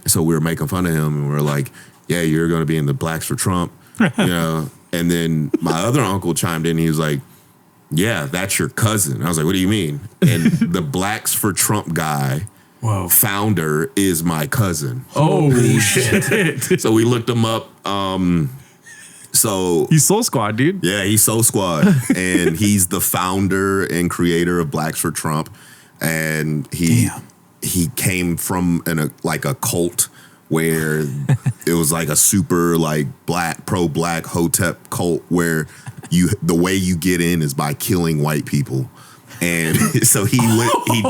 Speaker 3: So we were making fun of him and we are like, yeah, you're going to be in the blacks for Trump, you know. And then my other uncle chimed in. He was like, yeah, that's your cousin. I was like, what do you mean? And the Blacks for Trump guy, founder, is my cousin.
Speaker 2: Holy shit.
Speaker 3: So we looked him up. So
Speaker 2: He's Soul Squad, dude.
Speaker 3: yeah, he's Soul Squad, and he's the founder and creator of Blacks for Trump. And he came from a cult where it was like a super like pro-black Hotep cult where the way you get in is by killing white people. And so he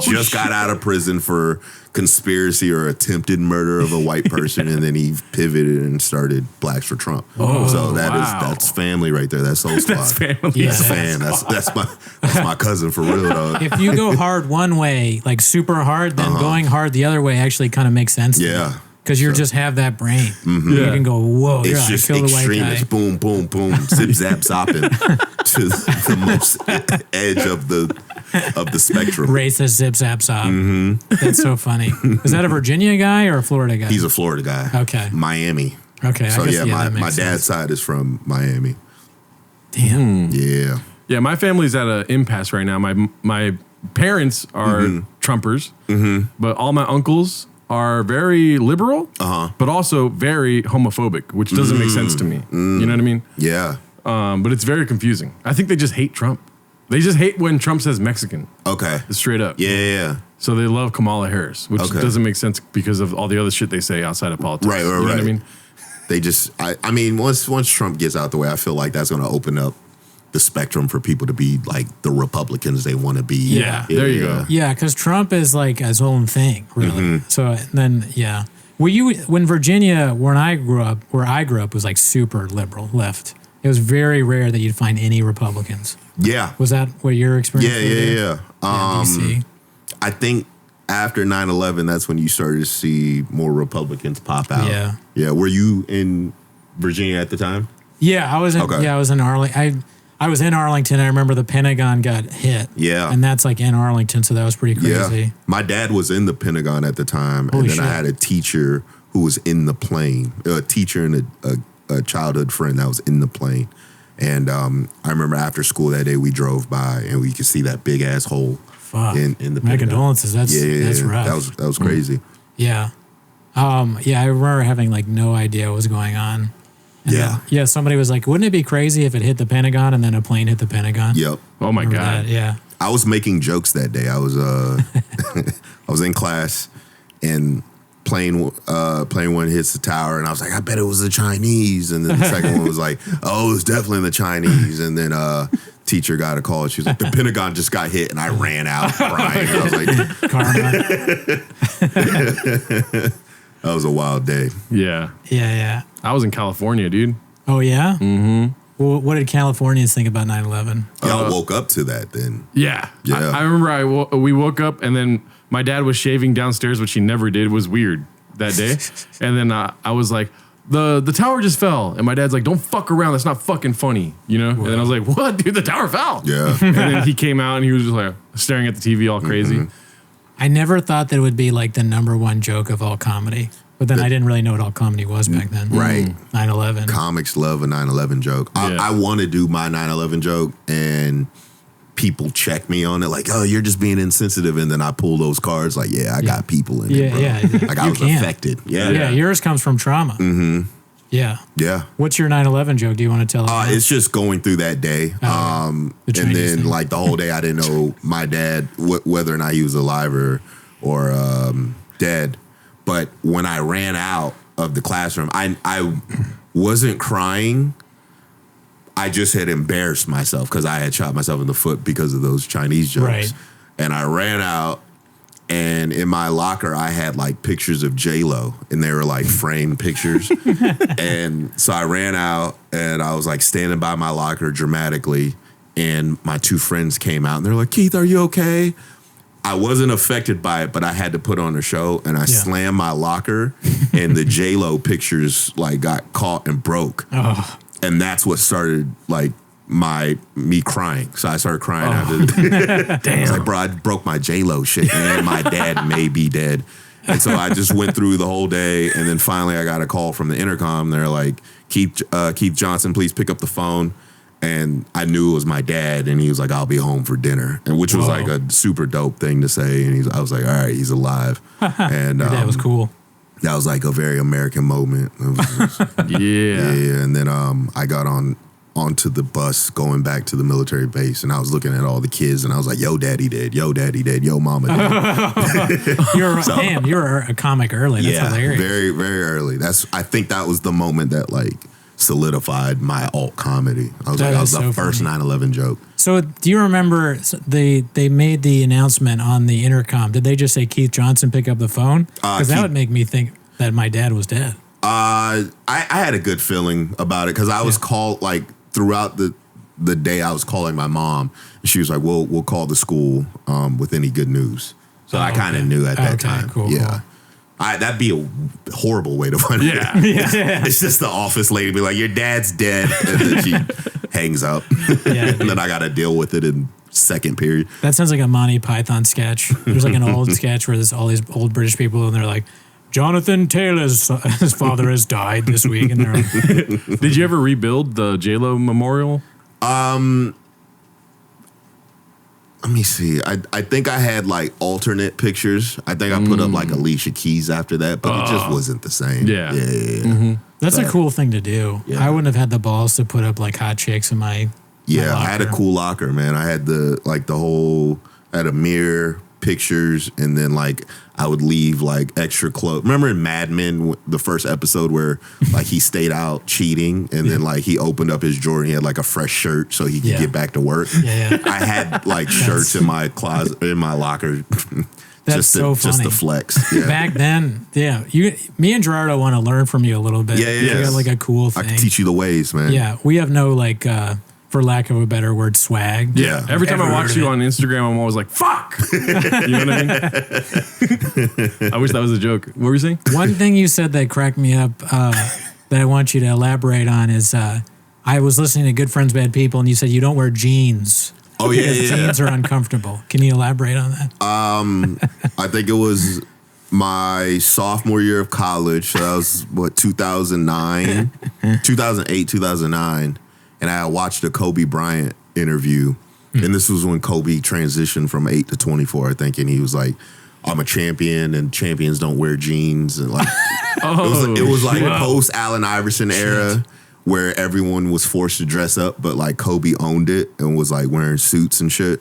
Speaker 3: just got out of prison for conspiracy or attempted murder of a white person, and then he pivoted and started Blacks for Trump. So that's family right there. That's Soul Squad.
Speaker 2: That's family.
Speaker 1: Yeah.
Speaker 3: That's fan. That's my cousin for real, dog.
Speaker 1: If you go hard one way, like super hard, then going hard the other way actually kind of makes sense.
Speaker 3: Yeah.
Speaker 1: Because you just have that brain. You
Speaker 2: Yeah.
Speaker 1: can go, whoa,
Speaker 3: It's
Speaker 1: I
Speaker 3: just
Speaker 1: killed the white guy.
Speaker 3: extremist. Boom, boom, boom. Zip, zap, zopping to the most edge of the spectrum.
Speaker 1: Racist zip zap zop. That's so funny. Is that a Virginia guy or a Florida guy?
Speaker 3: He's a Florida guy.
Speaker 1: Okay.
Speaker 3: Miami.
Speaker 1: Okay.
Speaker 3: So
Speaker 1: I guess,
Speaker 3: yeah,
Speaker 1: that
Speaker 3: my
Speaker 1: makes
Speaker 3: dad's
Speaker 1: sense.
Speaker 3: side is from Miami.
Speaker 1: Damn.
Speaker 3: Yeah.
Speaker 2: Yeah, my family's at an impasse right now. My parents are Trumpers, but all my uncles are very liberal, but also very homophobic, which doesn't make sense to me. You know what I mean?
Speaker 3: Yeah.
Speaker 2: But it's very confusing. I think they just hate Trump. They just hate when Trump says Mexican,
Speaker 3: Okay.
Speaker 2: straight up.
Speaker 3: Yeah.
Speaker 2: So they love Kamala Harris, which
Speaker 3: Okay.
Speaker 2: doesn't make sense because of all the other shit they say outside of politics.
Speaker 3: Right,
Speaker 2: You know what I mean?
Speaker 3: They just, I mean, once Trump gets out the way, I feel like that's going to open up the spectrum for people to be like the Republicans they want to be.
Speaker 2: Yeah, there you go.
Speaker 1: Yeah, because Trump is like his own thing, really. So then, yeah. When Virginia, where I grew up, was like super liberal left. It was very rare that you'd find any Republicans.
Speaker 3: Yeah.
Speaker 1: Was that what your experience was?
Speaker 3: Yeah.
Speaker 1: DC.
Speaker 3: I think after 9/11, that's when you started to see more Republicans pop out.
Speaker 1: Yeah.
Speaker 3: Yeah. Were you in Virginia at the time?
Speaker 1: Yeah, I was in.
Speaker 3: Okay.
Speaker 1: Yeah, I was in Arlington. I was in Arlington. I remember the Pentagon got hit.
Speaker 3: Yeah.
Speaker 1: and that's like in Arlington, so that was pretty crazy.
Speaker 3: Yeah. My dad was in the Pentagon at the time,
Speaker 1: Holy
Speaker 3: and then I
Speaker 1: shit.
Speaker 3: had a teacher who was in the plane, a teacher and a childhood friend that was in the plane. And I remember after school that day, we drove by and we could see that big ass hole in the
Speaker 1: My
Speaker 3: Pentagon.
Speaker 1: condolences. That's rough.
Speaker 3: That was crazy.
Speaker 1: Yeah. I remember having like no idea what was going on. And
Speaker 3: Yeah.
Speaker 1: then, somebody was like, wouldn't it be crazy if it hit the Pentagon and then a plane hit the Pentagon?
Speaker 3: Yep.
Speaker 2: Oh my
Speaker 1: Remember
Speaker 2: God.
Speaker 1: that? Yeah.
Speaker 3: I was making jokes that day. I was I was in class and plane one hits the tower and I was like, I bet it was the Chinese. And then the second one was like, oh, it was definitely the Chinese. And then teacher got a call. She was like, the Pentagon just got hit, and I ran out crying. I was like,
Speaker 1: Karma.
Speaker 3: that was a wild day.
Speaker 2: Yeah.
Speaker 1: Yeah.
Speaker 2: I was in California, dude.
Speaker 1: Oh, yeah? Mm-hmm. Well, what did Californians think about 9/11?
Speaker 3: Y'all woke up to that then.
Speaker 2: Yeah.
Speaker 3: Yeah.
Speaker 2: I remember we woke up and then my dad was shaving downstairs, which he never did. It was weird that day. And then I was like, the tower just fell. And my dad's like, don't fuck around. That's not fucking funny. You know? And then I was like, what? Dude, the tower fell.
Speaker 3: Yeah.
Speaker 2: And then he came out and he was just like staring at the TV all crazy.
Speaker 3: Mm-hmm.
Speaker 1: I never thought that it would be like the number one joke of all comedy. But then I didn't really know what all comedy was back then.
Speaker 3: Right.
Speaker 1: 9/11.
Speaker 3: Comics love a 9/11 joke.
Speaker 2: Yeah.
Speaker 3: I want to do my 9/11 joke, and people check me on it like, oh, you're just being insensitive. And then I pull those cards like, yeah, I got people in it, bro.
Speaker 1: Yeah.
Speaker 3: Like I was affected.
Speaker 1: Yeah, yours comes from trauma.
Speaker 3: Mm-hmm.
Speaker 1: Yeah.
Speaker 3: Yeah.
Speaker 1: What's your 9/11 joke? Do you want to tell us?
Speaker 3: It's just going through that day.
Speaker 1: The
Speaker 3: And
Speaker 1: Chinese
Speaker 3: then
Speaker 1: thing.
Speaker 3: like the whole day I didn't know my dad, whether or not he was alive or dead. But when I ran out of the classroom, I wasn't crying. I just had embarrassed myself because I had shot myself in the foot because of those Chinese jokes.
Speaker 1: Right.
Speaker 3: And I ran out, and in my locker I had like pictures of J-Lo, and they were like framed pictures. And so I ran out, and I was like standing by my locker dramatically, and my two friends came out, and they're like, Keith, are you okay? I wasn't affected by it, but I had to put on a show, and I slammed my locker, and the J-Lo pictures like got caught and broke.
Speaker 1: Oh.
Speaker 3: And that's what started like me crying. So I started crying after. Damn. I was like, bro, I broke my J-Lo shit, and my dad may be dead. And so I just went through the whole day, and then finally I got a call from the intercom. They're like, Keith Johnson, please pick up the phone. And I knew it was my dad, and he was like, I'll be home for dinner, and which was like a super dope thing to say. And I was like, all right, he's alive. And
Speaker 1: Your dad was cool.
Speaker 3: That was like a very American moment. It was
Speaker 2: Yeah.
Speaker 3: And then I got onto the bus going back to the military base, and I was looking at all the kids, and I was like, yo, daddy dead, yo, daddy dead, yo, mama dead.
Speaker 1: You were a comic early. That's hilarious.
Speaker 3: Very, very early. I think that was the moment that like solidified my alt comedy. I was
Speaker 1: That
Speaker 3: like, that was
Speaker 1: is
Speaker 3: the
Speaker 1: so
Speaker 3: first
Speaker 1: funny.
Speaker 3: 9/11 joke.
Speaker 1: So do you remember they made the announcement on the intercom? Did they just say Keith Johnson pick up the phone? Because that would make me think that my dad was dead.
Speaker 3: I had a good feeling about it because I was called like throughout the day. I was calling my mom, and she was like, "We'll call the school with any good news." So I kind of knew at that time.
Speaker 1: Cool,
Speaker 3: yeah.
Speaker 1: cool.
Speaker 3: That'd be a horrible way to find it.
Speaker 2: Yeah.
Speaker 3: It's just the office lady be like, your dad's dead. And then she hangs up. And then I got to deal with it in second period.
Speaker 1: That sounds like a Monty Python sketch. There's like an old sketch where there's all these old British people, and they're like, Jonathan Taylor's his father has died this week. And they're like,
Speaker 2: Did you ever rebuild the J-Lo memorial?
Speaker 3: Let me see. I think I had like alternate pictures. I think I put up like Alicia Keys after that, but it just wasn't the same.
Speaker 2: Yeah.
Speaker 3: Yeah.
Speaker 1: that's a cool thing to do.
Speaker 3: Yeah.
Speaker 1: I wouldn't have had the balls to put up like hot chicks in my
Speaker 3: Yeah, I had a
Speaker 1: locker.
Speaker 3: cool locker, man. I had I had a mirror, pictures, and then like I would leave like extra clothes. Remember in Mad Men, the first episode where like he stayed out cheating, and then like he opened up his drawer and he had like a fresh shirt so he could get back to work.
Speaker 1: Yeah.
Speaker 3: I had like shirts in my closet, in my locker.
Speaker 1: That's so
Speaker 3: just
Speaker 1: funny.
Speaker 3: to flex. Yeah.
Speaker 1: Back then, me and Gerardo want to learn from you a little bit.
Speaker 3: Yeah.
Speaker 1: You got like a cool
Speaker 3: I
Speaker 1: thing.
Speaker 3: can teach you the ways, man.
Speaker 1: Yeah, we have no like, for lack of a better word, swag.
Speaker 3: Yeah.
Speaker 2: Every time I
Speaker 1: Ever
Speaker 2: watch
Speaker 1: heard
Speaker 2: you
Speaker 1: of
Speaker 2: on Instagram, I'm always like, fuck. You know what I mean? I wish that was a joke. What were you saying?
Speaker 1: One thing you said that cracked me up that I want you to elaborate on is I was listening to Good Friends, Bad People, and you said you don't wear jeans.
Speaker 3: Oh yeah,
Speaker 1: because
Speaker 3: yeah.
Speaker 1: jeans are uncomfortable. Can you elaborate on that?
Speaker 3: I think it was my sophomore year of college. So that was 2008, 2009. and I watched a Kobe Bryant interview, and this was when Kobe transitioned from 8 to 24, I think, and he was like, I'm a champion, and champions don't wear jeans, and like it was like post Allen Iverson era where everyone was forced to dress up, but like Kobe owned it and was like wearing suits and shit.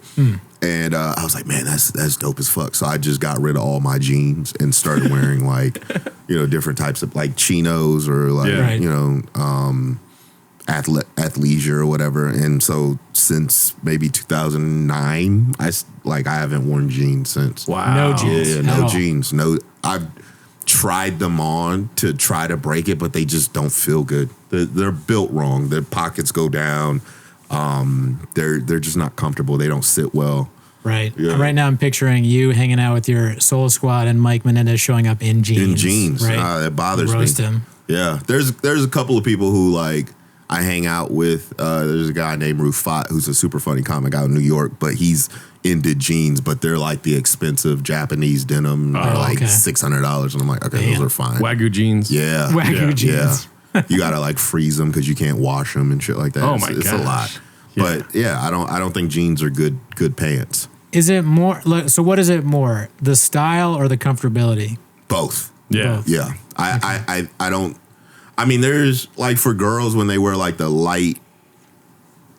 Speaker 3: And I was like, man, that's dope as fuck. So I just got rid of all my jeans and started wearing like, different types of like chinos or like, athleisure or whatever. And so since maybe 2009, I haven't worn jeans since.
Speaker 2: Wow.
Speaker 1: No jeans.
Speaker 3: Yeah, no jeans. No, I've tried them on to try to break it, but they just don't feel good. They're built wrong. Their pockets go down. They're just not comfortable. They don't sit well.
Speaker 1: Right.
Speaker 3: Yeah.
Speaker 1: Right now I'm picturing you hanging out with your Soul Squad and Mike Menendez showing up in jeans.
Speaker 3: In jeans.
Speaker 1: Right.
Speaker 3: That bothers
Speaker 1: Roast
Speaker 3: me.
Speaker 1: him.
Speaker 3: Yeah. There's a couple of people who like I hang out with. There's a guy named Rufat who's a super funny comic out in New York, but he's into jeans, but they're like the expensive Japanese denim. They're like $600. And I'm like, okay, those are fine.
Speaker 2: Wagyu jeans.
Speaker 3: Yeah.
Speaker 1: Wagyu jeans.
Speaker 3: Yeah. You gotta like freeze them because you can't wash them and shit like that.
Speaker 2: Oh
Speaker 3: It's a lot.
Speaker 2: Yeah.
Speaker 3: But yeah, I don't think jeans are good pants.
Speaker 1: Is it more, so what is it more, the style or the comfortability?
Speaker 3: Both.
Speaker 2: Yeah.
Speaker 1: Both.
Speaker 3: Yeah. I don't. I mean, there's like for girls when they wear like the light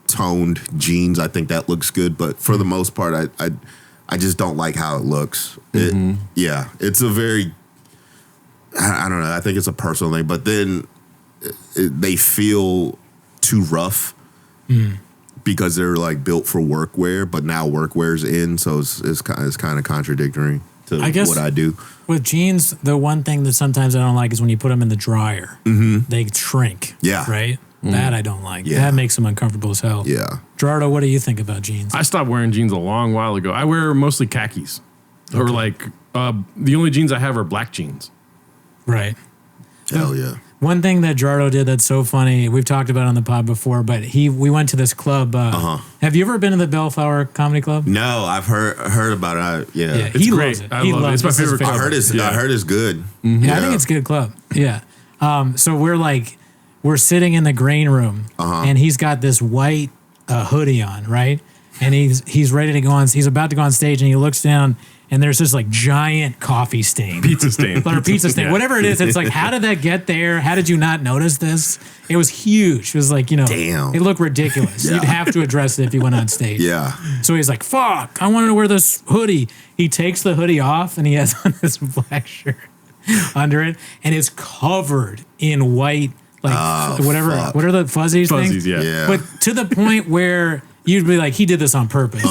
Speaker 3: toned jeans, I think that looks good. But for the most part, I just don't like how it looks. It's a very, I don't know. I think it's a personal thing. But then they feel too rough because they're like built for workwear. But now workwear's in, so it's kind of contradictory to what I do.
Speaker 1: With jeans, the one thing that sometimes I don't like is when you put them in the dryer. They shrink.
Speaker 3: Yeah.
Speaker 1: Right? That I don't like.
Speaker 3: Yeah.
Speaker 1: That makes them uncomfortable as hell.
Speaker 3: Yeah.
Speaker 1: Gerardo, what do you think about jeans?
Speaker 2: I stopped wearing jeans a long while ago. I wear mostly khakis. Or like, the only jeans I have are black jeans.
Speaker 1: Right.
Speaker 3: Hell yeah.
Speaker 1: One thing that Gerardo did that's so funny, we've talked about it on the pod before, but we went to this club. Have you ever been to the Bellflower Comedy Club?
Speaker 3: No, I've heard about it. Yeah.
Speaker 2: It's
Speaker 1: he
Speaker 2: great.
Speaker 1: loves it.
Speaker 2: I
Speaker 1: He
Speaker 2: love it.
Speaker 1: loves
Speaker 2: It's my
Speaker 1: it.
Speaker 2: favorite
Speaker 3: I heard it's good.
Speaker 1: Yeah, I think it's a good club. Yeah. So we're sitting in the green room, and he's got this white hoodie on, right? And he's ready to go on. He's about to go on stage, and he looks down, and there's this like giant coffee stain,
Speaker 2: Pizza stain.
Speaker 1: or pizza stain,
Speaker 2: Yeah.
Speaker 1: whatever it is. It's like, how did that get there? How did you not notice this? It was huge. It was like,
Speaker 3: Damn.
Speaker 1: it looked ridiculous. You'd have to address it if you went on stage.
Speaker 3: Yeah.
Speaker 1: So he's like, fuck, I wanted to wear this hoodie. He takes the hoodie off, and he has on this black shirt under it, and it's covered in white, like whatever.
Speaker 3: fuck.
Speaker 1: What are the fuzzies?
Speaker 2: Fuzzies,
Speaker 1: things?
Speaker 2: yeah.
Speaker 1: But to the point where you'd be like, he did this on purpose.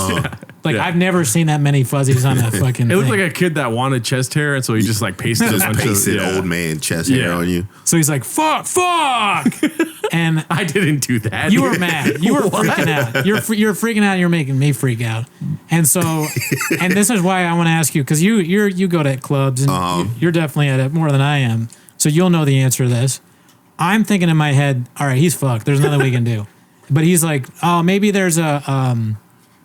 Speaker 1: Like,
Speaker 2: Yeah.
Speaker 1: I've never seen that many fuzzies on a fucking
Speaker 2: It looked
Speaker 1: thing.
Speaker 2: like a kid that wanted chest hair, and so he just like pasted a
Speaker 3: Just
Speaker 2: bunch
Speaker 3: pasted
Speaker 2: of
Speaker 3: old man chest hair
Speaker 2: Yeah.
Speaker 3: on you.
Speaker 1: So he's like, fuck. And
Speaker 2: I didn't do that.
Speaker 1: you were mad. You were freaking out. You're freaking out. You're making me freak out. And so, and this is why I want to ask you, because you go to clubs and you're definitely at it more than I am. So you'll know the answer to this. I'm thinking in my head, all right, he's fucked. There's nothing we can do. But he's like, oh, maybe there's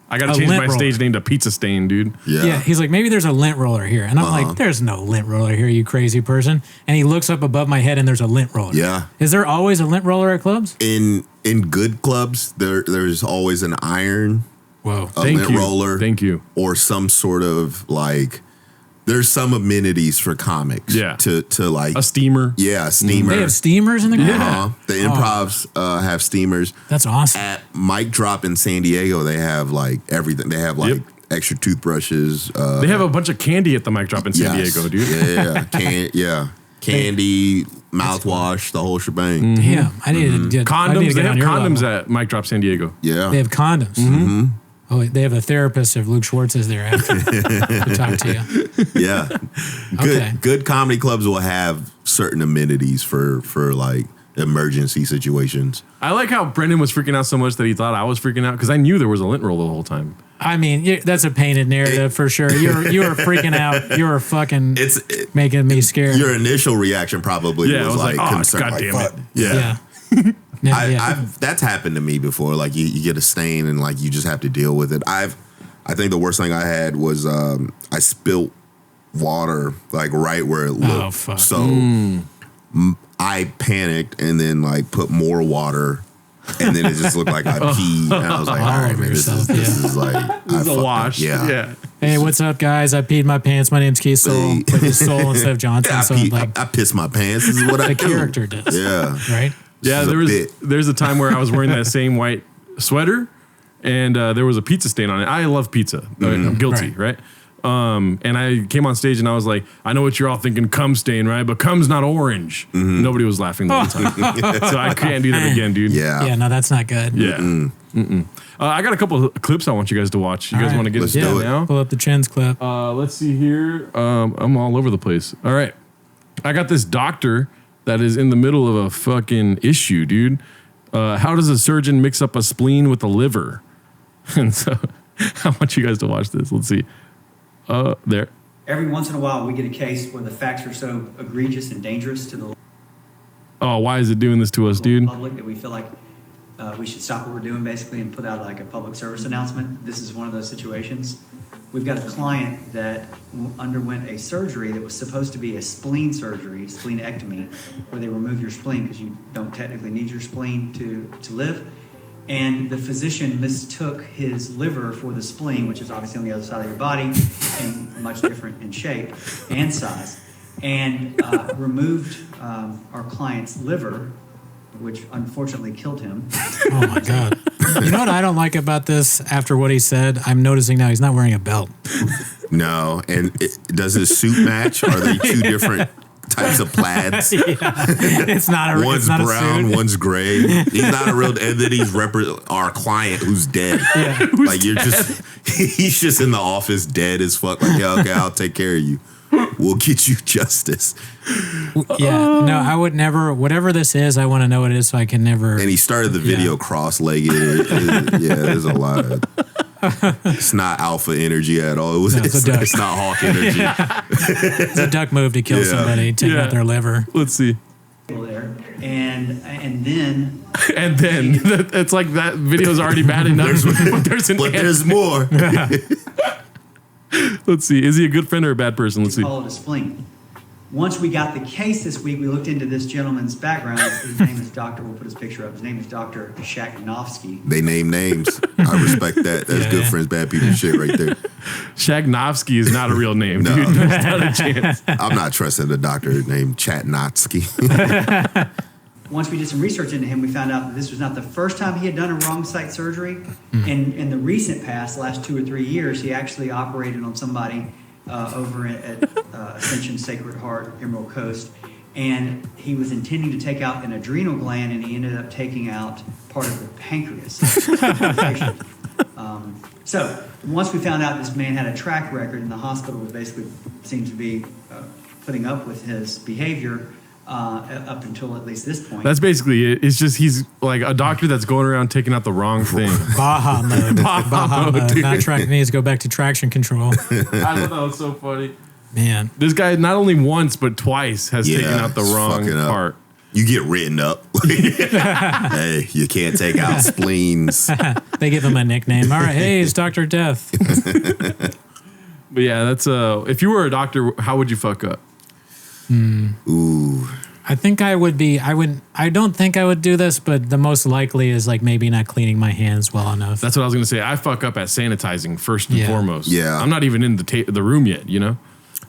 Speaker 2: I gotta
Speaker 1: a
Speaker 2: change
Speaker 1: lint
Speaker 2: my
Speaker 1: roller.
Speaker 2: stage name to Pizza Stain, dude.
Speaker 1: yeah. He's like, maybe there's a lint roller here. And I'm like, there's no lint roller here, you crazy person. And he looks up above my head and there's a lint roller.
Speaker 3: Yeah.
Speaker 1: Is there always a lint roller at clubs?
Speaker 3: In good clubs, there's always an iron,
Speaker 1: Whoa.
Speaker 3: a
Speaker 2: Thank
Speaker 3: lint
Speaker 2: you.
Speaker 3: roller,
Speaker 2: Thank you.
Speaker 3: or some sort of like. There's some amenities for comics.
Speaker 2: Yeah.
Speaker 3: To like.
Speaker 2: A steamer.
Speaker 3: Yeah, a steamer.
Speaker 1: They have steamers in the club?
Speaker 2: Yeah.
Speaker 3: The improvs have steamers.
Speaker 1: That's awesome.
Speaker 3: At Mic Drop in San Diego, they have like everything. They have like
Speaker 2: Yep.
Speaker 3: extra toothbrushes.
Speaker 2: They have a bunch of candy at the mic drop in San
Speaker 3: yes.
Speaker 2: Diego, dude.
Speaker 3: Yeah. Candy, mouthwash, the whole shebang.
Speaker 1: Damn. I need to get I need
Speaker 2: Condoms.
Speaker 1: to
Speaker 2: They
Speaker 1: get
Speaker 2: have
Speaker 1: on your
Speaker 2: condoms
Speaker 1: level.
Speaker 2: at Mic Drop San Diego.
Speaker 3: Yeah.
Speaker 1: They have condoms. Oh, they have a therapist if Luke Schwartz is there after to talk to you.
Speaker 3: Yeah.
Speaker 1: Okay.
Speaker 3: Good comedy clubs will have certain amenities for like emergency situations.
Speaker 2: I like how Brendan was freaking out so much that he thought I was freaking out because I knew there was a lint roll the whole time.
Speaker 1: I mean, that's a painted narrative for sure. You were freaking out. You were fucking making me scared.
Speaker 3: Your initial reaction probably
Speaker 2: Yeah,
Speaker 3: was
Speaker 2: I was like, oh,
Speaker 3: concerned.
Speaker 2: God
Speaker 3: Like,
Speaker 2: damn
Speaker 3: fuck.
Speaker 2: it.
Speaker 3: Yeah.
Speaker 1: Yeah.
Speaker 3: That's happened to me before. Like you get a stain and like you just have to deal with it. I think the worst thing I had was I spilt water like right where it looked.
Speaker 1: Oh, fuck.
Speaker 3: So I panicked and then like put more water And then it just looked like I peed. And I was like, all right, man, this is like...
Speaker 2: This is a wash.
Speaker 3: Yeah.
Speaker 1: Hey, what's up, guys? I peed my pants. My name's Keith Soul. But it's Soul instead of Johnson.
Speaker 3: Yeah, I pissed my pants. This is what I do.
Speaker 1: The character does.
Speaker 3: Yeah.
Speaker 1: Right?
Speaker 2: Yeah, there's a time where I was wearing that same white sweater and there was a pizza stain on it. I love pizza. I'm guilty, right? And I came on stage and I was like, I know what you're all thinking, cum stain, right? But cum's not orange. Nobody was laughing the whole time. So I can't do that again, dude.
Speaker 1: Yeah, no, that's not good.
Speaker 2: Yeah. I got a couple of clips I want you guys to watch. You guys want to get into it now?
Speaker 1: Pull up the Chin's clip.
Speaker 2: Let's see here. I'm all over the place. All right. I got this doctor that is in the middle of a fucking issue, dude. How does a surgeon mix up a spleen with a liver? And so I want you guys to watch this. Let's see. There.
Speaker 4: Every once in a while, we get a case where the facts are so egregious and dangerous to the
Speaker 2: Oh, why is it doing this to us, dude?
Speaker 4: public that we feel like we should stop what we're doing, basically, and put out like a public service announcement. This is one of those situations. We've got a client that underwent a surgery that was supposed to be a spleen surgery, splenectomy, where they remove your spleen because you don't technically need your spleen to live. And the physician mistook his liver for the spleen, which is obviously on the other side of your body and much different in shape and size, and removed our client's liver, which unfortunately killed him.
Speaker 1: Oh my God. You know what I don't like about this after what he said? I'm noticing now he's not wearing a belt.
Speaker 3: No. And does his suit match? Are they two different types of plaids?
Speaker 1: It's not a
Speaker 3: One's
Speaker 1: it's not
Speaker 3: brown,
Speaker 1: a suit.
Speaker 3: one's gray. He's not a real, and then he's our client who's dead.
Speaker 1: Yeah.
Speaker 3: Like he's just in the office dead as fuck. Like, yeah, okay, I'll take care of you. We'll get you justice.
Speaker 1: Yeah, no, I would never. Whatever this is, I want to know what it is, so I can never.
Speaker 3: And he started the video cross-legged. There's a lot of. It's not alpha energy at all. It's not hawk energy.
Speaker 1: It's a duck move to kill somebody, take out their liver.
Speaker 2: Let's see.
Speaker 4: There. And then
Speaker 2: it's like that video's already bad enough. There's
Speaker 3: more.
Speaker 2: Let's see. Is he a good friend or a bad person? Let's see.
Speaker 4: Call it a spleen. Once we got the case this week, we looked into this gentleman's background. His name is Dr. We'll put his picture up. His name is Dr. Shagnovsky.
Speaker 3: They name names. I respect that. That's good friends, bad people shit right there.
Speaker 2: Shagnovsky is not a real name,
Speaker 3: No.
Speaker 2: dude. There's not a chance.
Speaker 3: I'm not trusting a doctor named Chatnotsky.
Speaker 4: Once we did some research into him, we found out that this was not the first time he had done a wrong site surgery. In the recent past, last 2 or 3 years, he actually operated on somebody over at Ascension Sacred Heart, Emerald Coast. And he was intending to take out an adrenal gland, and he ended up taking out part of the pancreas. So once we found out this man had a track record, and the hospital was basically seemed to be putting up with his behavior, up until at least this point.
Speaker 2: That's basically it. It's just he's like a doctor that's going around taking out the wrong thing.
Speaker 1: Baja mode. Baja mode.
Speaker 2: Dude.
Speaker 1: Not track needs to go back to traction control.
Speaker 2: I thought that was so funny.
Speaker 1: Man.
Speaker 2: This guy not only once but twice has taken out the wrong part.
Speaker 3: You get written up. Hey, you can't take out spleens.
Speaker 1: They give him a nickname. All right, hey, it's Dr. Death.
Speaker 2: But yeah, that's if you were a doctor, how would you fuck up?
Speaker 3: Ooh.
Speaker 1: I think I would be. I don't think I would do this, but the most likely is like maybe not cleaning my hands well enough.
Speaker 2: That's what I was gonna say. I fuck up at sanitizing first and foremost.
Speaker 3: Yeah.
Speaker 2: I'm not even in the room yet. You know.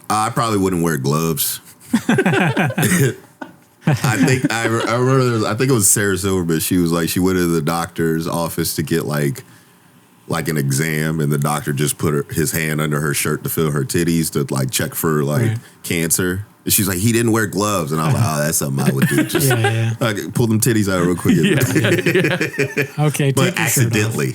Speaker 3: I probably wouldn't wear gloves. I remember. I think it was Sarah Silverman. She was like, she went to the doctor's office to get like an exam, and the doctor just put his hand under her shirt to feel her titties to like check for cancer. And she's like, he didn't wear gloves, and I'm like, oh, that's something I would do. Just pull them titties out real quick.
Speaker 1: Okay,
Speaker 3: but accidentally,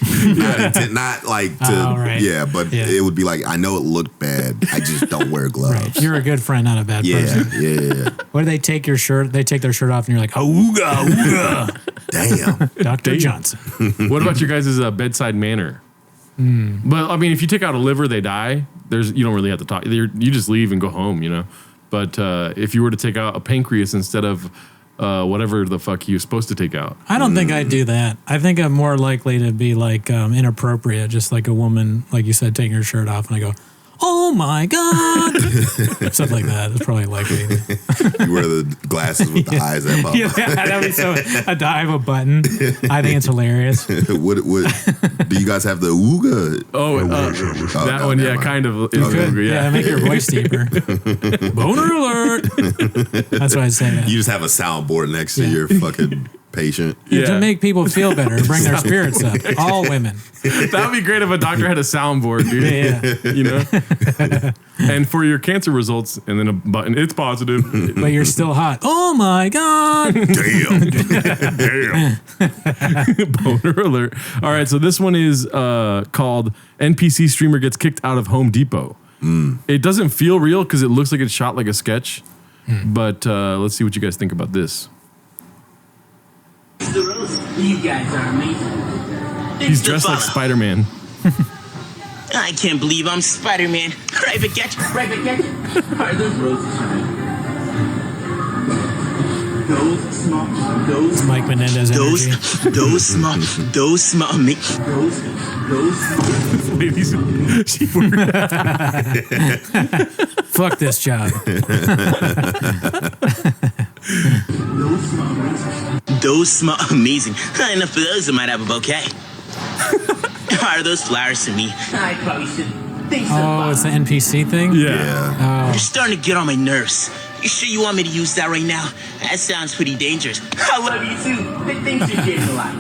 Speaker 3: not like to. But it would be like, I know it looked bad. I just don't wear gloves.
Speaker 1: Right. You're a good friend, not a bad person.
Speaker 3: Yeah.
Speaker 1: What do they take your shirt? They take their shirt off, and you're like, ooga, ooga.
Speaker 3: Damn.
Speaker 1: Dr. Johnson.
Speaker 2: What about your guys' bedside manner? But I mean, if you take out a liver, they die. You don't really have to talk. You just leave and go home, you know. But if you were to take out a pancreas instead of whatever the fuck he was supposed to take out.
Speaker 1: I don't think I'd do that. I think I'm more likely to be like inappropriate, just like a woman, like you said, taking her shirt off, and I go, oh my God. Something like that. It's probably likely.
Speaker 3: You wear the glasses with the eyes that pop.
Speaker 1: Yeah, that'd be so. I have a button. I think it's hilarious.
Speaker 3: what do you guys have the ooga?
Speaker 2: That
Speaker 3: no,
Speaker 2: one,
Speaker 3: never
Speaker 2: yeah,
Speaker 3: mind.
Speaker 2: kind of. Is
Speaker 1: Good.
Speaker 2: Google,
Speaker 1: Yeah, make your voice deeper. Boner alert. That's why I say that.
Speaker 3: You just have a soundboard next to your fucking patient.
Speaker 1: Yeah, to
Speaker 2: Yeah.
Speaker 1: make people feel better, bring their spirits up. All women.
Speaker 2: That would be great if a doctor had a soundboard, dude.
Speaker 1: Yeah.
Speaker 2: You know? And for your cancer results, and then a button, it's positive.
Speaker 1: But you're still hot. Oh my God.
Speaker 3: Damn. Damn.
Speaker 2: Boner alert. All right, so this one is called NPC Streamer Gets Kicked Out of Home Depot. It doesn't feel real because it looks like it's shot like a sketch. But let's see what you guys think about this.
Speaker 5: You guys are amazing.
Speaker 2: He's dressed like Spider-Man.
Speaker 5: I can't believe I'm Spider-Man. Right, Baguette? Right, Baguette? Are those roses for me? Those small, those
Speaker 1: Mike Menendez energy.
Speaker 5: those small, me. Those small.
Speaker 2: Ladies, she
Speaker 1: Fuck this job.
Speaker 5: Those smell amazing. Enough for those that might have a bouquet. Are those flowers to me? I probably should think so.
Speaker 1: Oh, it's the NPC thing?
Speaker 3: Yeah.
Speaker 5: You're starting to get on my nerves. You sure you want me to use that right now? That sounds pretty dangerous. I love you too. Thanks for getting a lot.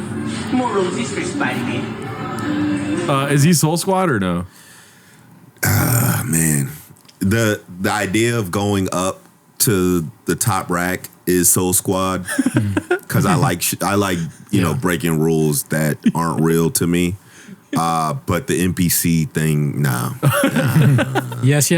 Speaker 5: More roses for Spider-Man.
Speaker 2: is he Soul Squad or no?
Speaker 3: Man, the idea of going up to the top rack is Soul Squad because I like you know breaking rules that aren't real to me. But the NPC thing, no.
Speaker 1: Yes.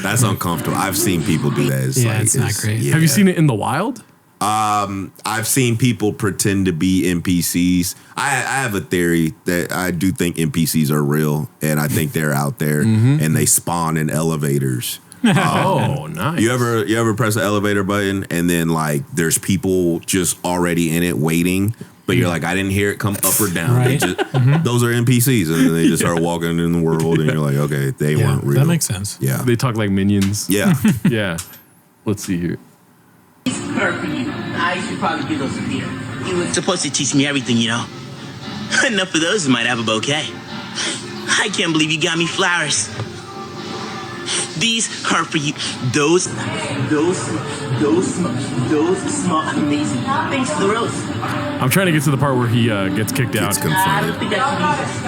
Speaker 3: That's uncomfortable. I've seen people do that.
Speaker 1: It's not great.
Speaker 2: Have you seen it in the wild?
Speaker 3: I've seen people pretend to be NPCs. I have a theory that I do think NPCs are real, and I think they're out there, and they spawn in elevators.
Speaker 2: Oh, nice.
Speaker 3: You ever press the elevator button, and then like there's people just already in it waiting, but you're like, I didn't hear it come up or down. They
Speaker 1: Right.
Speaker 3: just, those are NPCs, and then they just start walking in the world, and you're like, okay, they weren't real.
Speaker 1: That makes sense.
Speaker 3: Yeah,
Speaker 2: They talk like minions.
Speaker 3: yeah.
Speaker 2: Yeah. Let's see here.
Speaker 5: Perfect. I should probably give those a beer. You were supposed to teach me everything, you know. Enough of those who might have a bouquet. I can't believe you got me flowers. These are for you. Those small, amazing. Thanks for the rose.
Speaker 2: I'm trying to get to the part where he gets kicked out.
Speaker 3: It's confronted.
Speaker 5: think I can use it.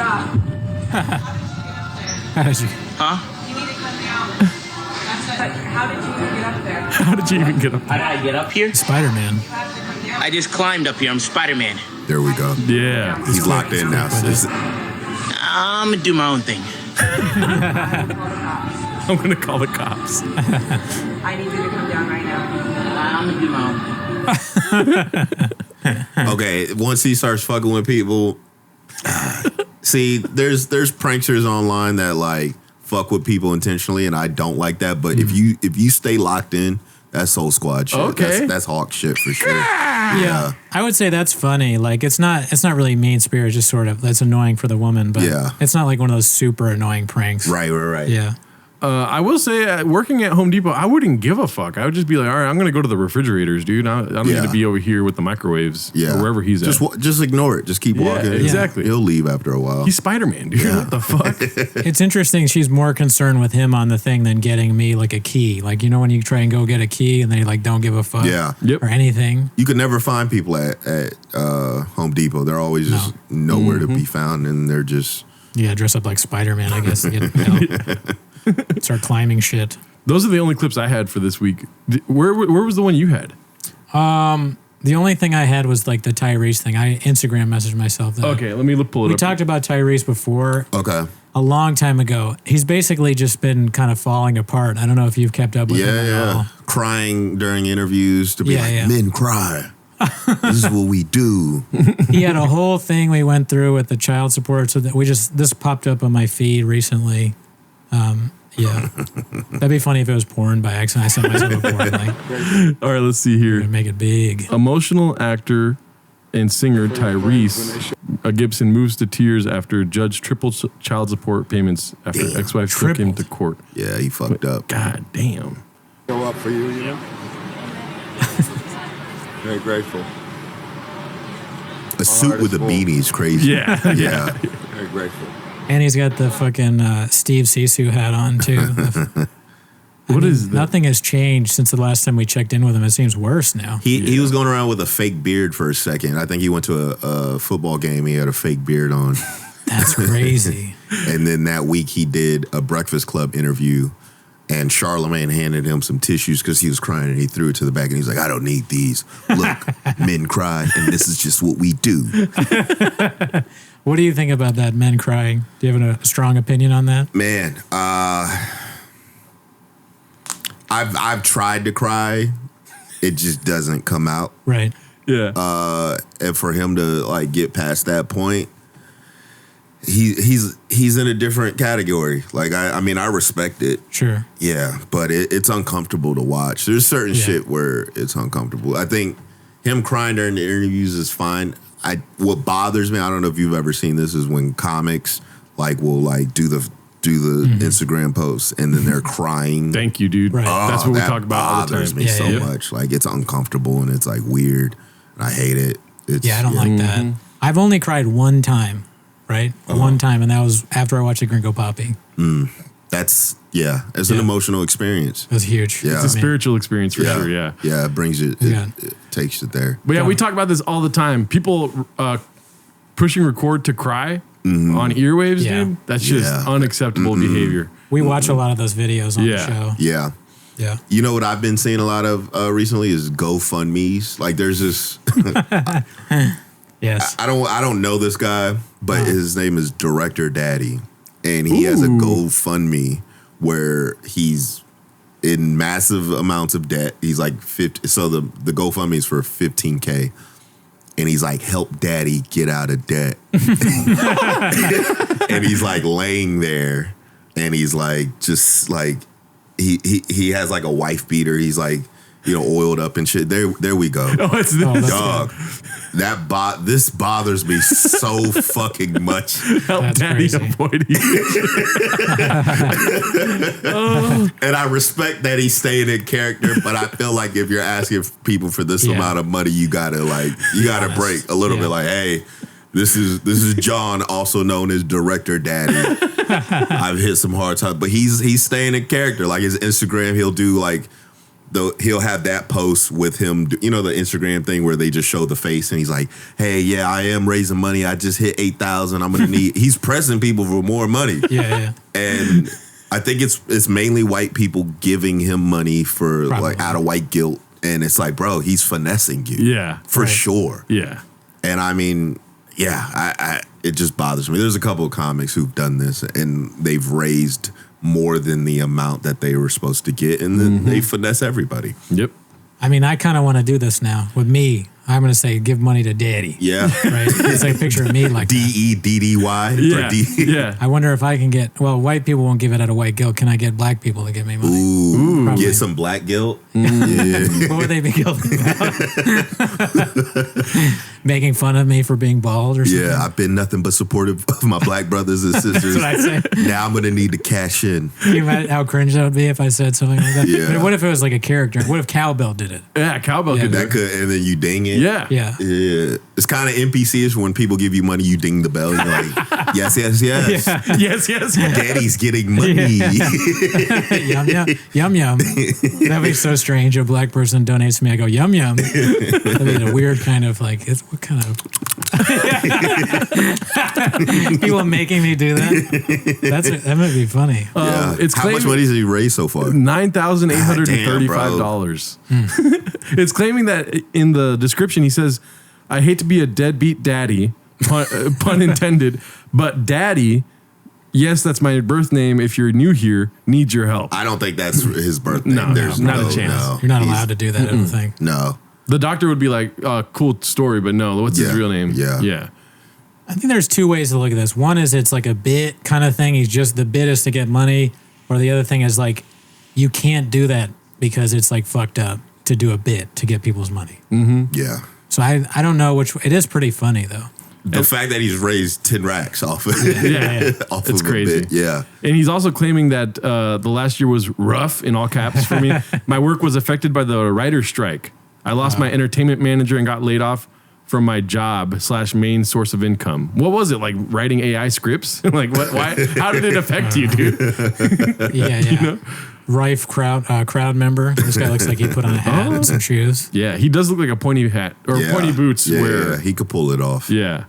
Speaker 1: How did you?
Speaker 6: You need to come down. How did you even get up there?
Speaker 2: How did you even get up?
Speaker 5: How did I get up here?
Speaker 1: Spider-Man.
Speaker 6: You have to come down.
Speaker 5: I just climbed up here. I'm Spider-Man.
Speaker 3: There we go.
Speaker 2: Yeah.
Speaker 3: He's locked in now. So
Speaker 5: I'm gonna do my own thing.
Speaker 2: I'm going to call the cops.
Speaker 6: I need you to come down right now.
Speaker 5: I'm gonna do my own thing.
Speaker 3: okay, once he starts fucking with people, see, there's pranksters online that like fuck with people intentionally, and I don't like that. But if you stay locked in, that's Soul Squad shit.
Speaker 2: Okay.
Speaker 3: That's Hawk shit for sure.
Speaker 1: Yeah. I would say that's funny. Like it's not really mean spirit, just sort of that's annoying for the woman, but
Speaker 3: Yeah.
Speaker 1: it's not like one of those super annoying pranks.
Speaker 3: Right.
Speaker 1: Yeah.
Speaker 2: I will say, working at Home Depot, I wouldn't give a fuck. I would just be like, all right, I'm going to go to the refrigerators, dude. I don't need
Speaker 3: Yeah.
Speaker 2: to be over here with the microwaves
Speaker 3: Yeah,
Speaker 2: or wherever he's at.
Speaker 3: Just ignore it. Just keep walking.
Speaker 2: exactly.
Speaker 3: He'll leave after a while.
Speaker 2: He's Spider-Man, dude.
Speaker 3: Yeah.
Speaker 2: What the fuck?
Speaker 1: It's interesting. She's more concerned with him on the thing than getting me like a key. Like, you know, when you try and go get a key and they like don't give a fuck
Speaker 3: Yeah.
Speaker 2: Yep.
Speaker 1: or anything.
Speaker 3: You could never find people at Home Depot. They're always just nowhere to be found, and they're just
Speaker 1: Yeah, dress up like Spider-Man, I guess. To get, start climbing shit.
Speaker 2: Those are the only clips I had for this week. Where was the one you had?
Speaker 1: The only thing I had was like the Tyrese thing. I Instagram messaged myself that.
Speaker 2: Okay, let me pull it
Speaker 1: We
Speaker 2: up.
Speaker 1: talked about Tyrese before
Speaker 3: okay.
Speaker 1: a long time ago. He's basically just been kind of falling apart. I don't know if you've kept up with him at all.
Speaker 3: Crying during interviews to be
Speaker 1: Yeah,
Speaker 3: like,
Speaker 1: yeah.
Speaker 3: men cry. This is what we do.
Speaker 1: He had a whole thing we went through with the child support. So that this popped up on my feed recently. Yeah, that'd be funny if it was porn by accident. I sent myself a porn link.
Speaker 2: All right, let's see here.
Speaker 1: Make it big.
Speaker 2: Emotional actor and singer Tyrese Gibson moves to tears after judge tripled child support payments after ex-wife took him to court.
Speaker 3: Yeah, he fucked up.
Speaker 2: God damn.
Speaker 7: Go up for you, you know? Very grateful.
Speaker 3: A suit with a beanie is crazy.
Speaker 2: Yeah.
Speaker 3: Yeah.
Speaker 7: Very grateful.
Speaker 1: And he's got the fucking Steve Sisu hat on too.
Speaker 2: What is that?
Speaker 1: Nothing has changed since the last time we checked in with him. It seems worse now.
Speaker 3: He was going around with a fake beard for a second. I think he went to a football game. He had a fake beard on.
Speaker 1: That's crazy.
Speaker 3: And then that week he did a Breakfast Club interview, and Charlemagne handed him some tissues because he was crying, and he threw it to the back, and he's like, I don't need these. Look, men cry, and this is just what we do.
Speaker 1: What do you think about that, men crying? Do you have a strong opinion on that?
Speaker 3: Man, I've tried to cry. It just doesn't come out.
Speaker 1: Right.
Speaker 2: Yeah.
Speaker 3: And for him to like get past that point, he's in a different category. Like I mean, I respect it.
Speaker 1: Sure.
Speaker 3: Yeah, but it's uncomfortable to watch. There's certain shit where it's uncomfortable. I think him crying during the interviews is fine. What bothers me, I don't know if you've ever seen this, is when comics like will like do the Instagram posts and then they're crying.
Speaker 2: Thank you, dude.
Speaker 1: Right.
Speaker 2: That's what we talk about all the
Speaker 3: bothers
Speaker 2: time.
Speaker 3: me
Speaker 1: Yeah,
Speaker 3: so
Speaker 1: yeah.
Speaker 3: much. Like it's uncomfortable and it's like weird. And I hate it.
Speaker 1: I don't like that. I've only cried one time, right? One time, and that was after I watched the Gringo Poppy.
Speaker 3: It's an emotional experience.
Speaker 1: It was huge.
Speaker 3: Yeah.
Speaker 2: It's a spiritual experience for sure, yeah.
Speaker 3: Yeah, it brings you, it takes it there.
Speaker 2: But yeah, we talk about this all the time. People pushing record to cry on earwaves,
Speaker 1: Yeah.
Speaker 2: dude, that's just unacceptable behavior.
Speaker 1: We watch a lot of those videos on the show.
Speaker 3: Yeah.
Speaker 1: Yeah.
Speaker 3: You know what I've been seeing a lot of recently is GoFundMes. Like there's this
Speaker 1: Yes.
Speaker 3: I don't know this guy, but his name is Director Daddy, and he has a GoFundMe where he's in massive amounts of debt. He's like 50. So the GoFundMe is for $15K, and he's like, help Daddy get out of debt. And he's like laying there, and he's like just like he has like a wife beater. He's like, you know, oiled up and shit. There we go.
Speaker 2: Oh, it's this.
Speaker 3: Dog. This bothers me so fucking much.
Speaker 2: Help
Speaker 1: That's
Speaker 2: Daddy
Speaker 1: crazy.
Speaker 2: avoid it.
Speaker 3: And I respect that he's staying in character, but I feel like if you're asking people for this amount of money, you gotta break a little bit. Like, hey, this is John, also known as Director Daddy. I've hit some hard times, but he's staying in character. Like his Instagram, he'll do like. He'll have that post with him, you know, the Instagram thing where they just show the face and he's like, hey, yeah, I am raising money. I just hit 8,000. I'm going to need, he's pressing people for more money.
Speaker 1: Yeah.
Speaker 3: And I think it's mainly white people giving him money for like out of white guilt. And it's like, bro, he's finessing you.
Speaker 2: Yeah.
Speaker 3: For sure.
Speaker 2: Yeah.
Speaker 3: And I mean, yeah, it just bothers me. There's a couple of comics who've done this and they've raised more than the amount that they were supposed to get, and then they finesse everybody.
Speaker 2: Yep.
Speaker 1: I mean, I kind of want to do this now with me. I'm going to say, give money to Daddy.
Speaker 3: Yeah.
Speaker 1: Right? It's like a picture of me like
Speaker 3: DEDDY.
Speaker 2: Yeah. Yeah.
Speaker 1: I wonder if I can get, white people won't give it out of white guilt. Can I get black people to give me money?
Speaker 3: Ooh.
Speaker 1: Probably.
Speaker 3: Get some black guilt. Yeah.
Speaker 1: What would they be guilty about? Making fun of me for being bald or something?
Speaker 3: Yeah, I've been nothing but supportive of my black brothers and sisters.
Speaker 1: That's what I say.
Speaker 3: Now I'm going to need to cash in.
Speaker 1: Can you imagine how cringe that would be if I said something like that?
Speaker 3: Yeah.
Speaker 1: But what if it was like a character? What if Cowbell did it?
Speaker 2: Yeah, Cowbell could do
Speaker 3: That
Speaker 2: it.
Speaker 3: could, and then you ding it.
Speaker 2: Yeah.
Speaker 1: Yeah.
Speaker 3: Yeah. It's kind of NPC-ish when people give you money, you ding the bell, and you're like, yes, yes, yes.
Speaker 2: Yes, yes.
Speaker 3: Daddy's getting money.
Speaker 1: Yum, yum. Yum, yum. That'd be so strange. A black person donates to me. I go, yum, yum. That'd be a weird kind of like, what kind of... People making me do that? That might be funny.
Speaker 3: Yeah.
Speaker 2: It's
Speaker 3: How much money did he raise so far?
Speaker 2: $9,835. It's claiming that in the description he says, I hate to be a deadbeat daddy, pun intended, but daddy, yes, that's my birth name. If you're new here, needs your help.
Speaker 3: I don't think that's his birthday.
Speaker 2: No,
Speaker 3: There's
Speaker 2: not a chance.
Speaker 1: You're not allowed to do that, I don't think.
Speaker 3: No.
Speaker 2: The doctor would be like, cool story, but no, what's his real name?
Speaker 3: Yeah.
Speaker 1: I think there's two ways to look at this. One is it's like a bit kind of thing. The bit is to get money. Or the other thing is like, you can't do that because it's like fucked up to do a bit to get people's money.
Speaker 3: Mm-hmm. Yeah.
Speaker 1: So I don't know which, it is pretty funny though.
Speaker 3: The fact that he's raised 10 racks off of it.
Speaker 2: Yeah.
Speaker 3: Off
Speaker 2: It's
Speaker 3: of
Speaker 2: crazy.
Speaker 3: A bit. Yeah.
Speaker 2: And he's also claiming that the last year was rough, in all caps, for me. My work was affected by the writer's strike. I lost my entertainment manager and got laid off from my job / main source of income. What was it, like writing AI scripts? Like, what? Why? How did it affect you, dude?
Speaker 1: Yeah.
Speaker 2: You know?
Speaker 1: Rife crowd member. This guy looks like he put on a hat and some shoes.
Speaker 2: Yeah, he does look like a pointy hat or pointy boots.
Speaker 3: Yeah, he could pull it off.
Speaker 2: Yeah.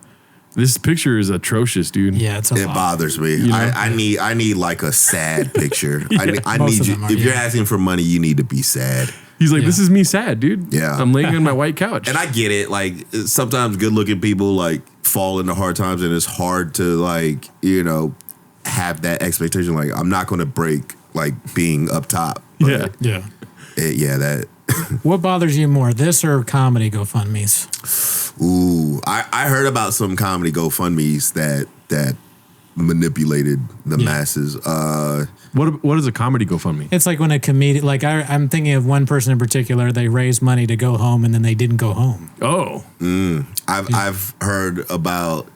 Speaker 2: This picture is atrocious, dude.
Speaker 1: Yeah, it's a
Speaker 3: It
Speaker 1: lot.
Speaker 3: bothers me.
Speaker 2: You know?
Speaker 3: I need like a sad picture. I
Speaker 1: Most
Speaker 3: need
Speaker 1: of
Speaker 3: you.
Speaker 1: them are,
Speaker 3: If you're
Speaker 1: yeah.
Speaker 3: asking for money, you need to be sad.
Speaker 2: He's like,
Speaker 1: Yeah.
Speaker 2: this is me sad, dude.
Speaker 3: Yeah.
Speaker 2: I'm laying on my white couch.
Speaker 3: And I get it. Like sometimes good looking people like fall into hard times, and it's hard to like have that expectation. Like I'm not going to break like being up top. But
Speaker 2: yeah.
Speaker 1: Yeah.
Speaker 3: That.
Speaker 1: What bothers you more, this or comedy GoFundMes?
Speaker 3: Ooh, I heard about some comedy GoFundMes that manipulated the masses.
Speaker 2: What is a comedy GoFundMe?
Speaker 1: It's like when a comedian, like I'm thinking of one person in particular, they raised money to go home and then they didn't go home.
Speaker 2: Oh.
Speaker 3: I've heard about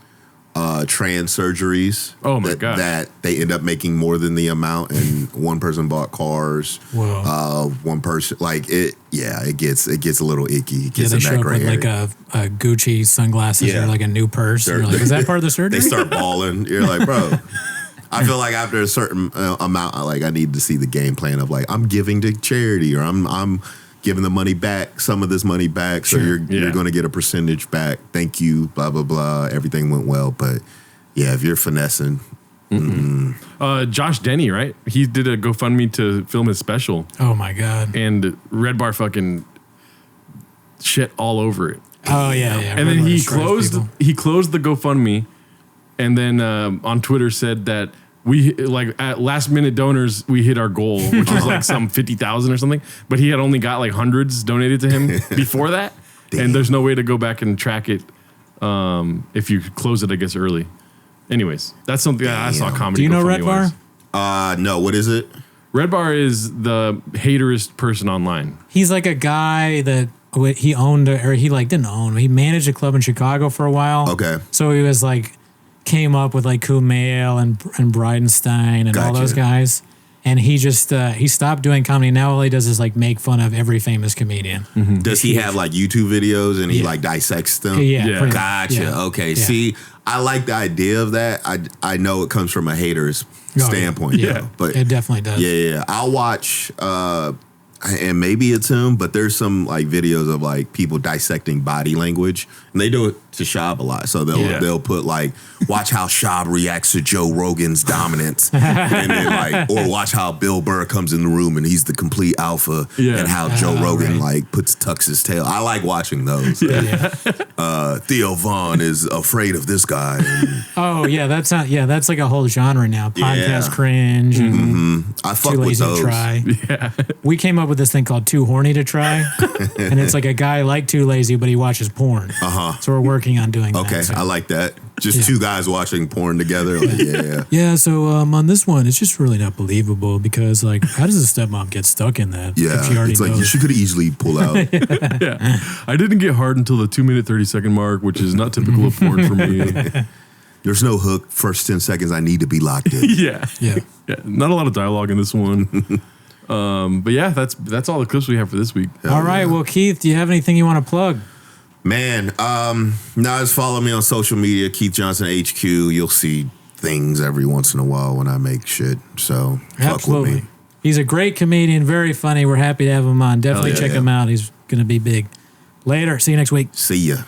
Speaker 3: trans surgeries.
Speaker 2: Oh my God.
Speaker 3: That they end up making more than the amount, and one person bought cars.
Speaker 1: Whoa.
Speaker 3: One person like it. Yeah, it gets a little icky. It
Speaker 1: Yeah,
Speaker 3: gets
Speaker 1: they
Speaker 3: in
Speaker 1: show
Speaker 3: that
Speaker 1: up
Speaker 3: gray
Speaker 1: with like
Speaker 3: area.
Speaker 1: a Gucci sunglasses
Speaker 3: Yeah.
Speaker 1: or like a new purse.
Speaker 3: They're-
Speaker 1: You're like, is that part of the surgery?
Speaker 3: They start bawling. You're like, bro. I feel like after a certain amount, like I need to see the game plan of like I'm giving to charity, or I'm giving the money back, some of this money back, so
Speaker 1: Sure.
Speaker 3: you're going to get a percentage back. Thank you, blah blah blah. Everything went well, but yeah, if you're finessing,
Speaker 2: Josh Denny, right? He did a GoFundMe to film his special,
Speaker 1: Oh my God.
Speaker 2: and Red Bar fucking shit all over it.
Speaker 1: Oh yeah.
Speaker 2: And then
Speaker 1: Really
Speaker 2: he
Speaker 1: strikes people.
Speaker 2: closed the GoFundMe, and then on Twitter said that we like at last minute donors we hit our goal, which was like some 50,000 or something. But he had only got like hundreds donated to him before that, and there's no way to go back and track it if you close it, I guess, early. Anyways, that's something that I saw comedy.
Speaker 1: Do you know Red
Speaker 2: GoFundMe-wise.
Speaker 1: Bar?
Speaker 3: no, what is it?
Speaker 2: Red Bar is the haterist person online.
Speaker 1: He's like a guy that he owned, or he like didn't own. He managed a club in Chicago for a while.
Speaker 3: Okay.
Speaker 1: So he was like, came up with like Kumail and Bridenstine and all
Speaker 3: Gotcha.
Speaker 1: those guys. And he just, he stopped doing comedy. Now all he does is like make fun of every famous comedian.
Speaker 3: Does he have like YouTube videos and he
Speaker 1: Yeah.
Speaker 3: like dissects them?
Speaker 1: Yeah.
Speaker 2: Yeah.
Speaker 1: pretty much.
Speaker 3: Gotcha.
Speaker 1: Yeah.
Speaker 3: Okay.
Speaker 1: Yeah.
Speaker 3: See, I like the idea of that. I know it comes from a hater's
Speaker 1: yeah.
Speaker 3: standpoint,
Speaker 2: Yeah.
Speaker 3: though, but
Speaker 1: It definitely does.
Speaker 3: yeah, I'll watch, and maybe it's him, but there's some like videos of like people dissecting body language, and they do it to Shab a lot. So they'll put like, watch how Shab reacts to Joe Rogan's dominance, and then like, or watch how Bill Burr comes in the room and he's the complete alpha,
Speaker 2: Yeah.
Speaker 3: and how Joe Rogan
Speaker 1: right.
Speaker 3: like tucks his tail. I like watching those.
Speaker 1: Yeah.
Speaker 3: Theo Vaughn is afraid of this guy. And
Speaker 1: Oh yeah, that's not. Yeah, that's like a whole genre now. Podcast
Speaker 3: Yeah.
Speaker 1: cringe and
Speaker 3: I fuck
Speaker 1: Too
Speaker 3: with
Speaker 1: Lazy
Speaker 3: those.
Speaker 1: to Try. Yeah. We came up with this thing called Too Horny to Try, and it's like a guy like Too Lazy, but he watches porn. So we're working on doing
Speaker 3: Okay,
Speaker 1: that. So.
Speaker 3: I like that. Just
Speaker 1: Yeah.
Speaker 3: two guys watching porn together. Like, yeah.
Speaker 1: Yeah, so on this one, it's just really not believable because, like, how does a stepmom get stuck in that?
Speaker 3: Yeah,
Speaker 1: if she already
Speaker 3: it's like
Speaker 1: knows?
Speaker 3: she could easily pull out.
Speaker 2: Yeah. I didn't get hard until the 2-minute 30-second mark, which is not typical of porn for me.
Speaker 3: There's no hook. First 10 seconds, I need to be locked in.
Speaker 2: Yeah.
Speaker 1: Yeah.
Speaker 2: Yeah. Not a lot of dialogue in this one. But yeah, that's all the clips we have for this week.
Speaker 1: All right, well, Keith, do you have anything you want to plug?
Speaker 3: Man, now just follow me on social media, Keith Johnson HQ. You'll see things every once in a while when I make shit. So fuck
Speaker 1: Absolutely.
Speaker 3: with me.
Speaker 1: He's a great comedian, very funny. We're happy to have him on. Definitely
Speaker 3: yeah,
Speaker 1: check
Speaker 3: yeah.
Speaker 1: him out. He's going to be big. Later. See you next week.
Speaker 3: See ya.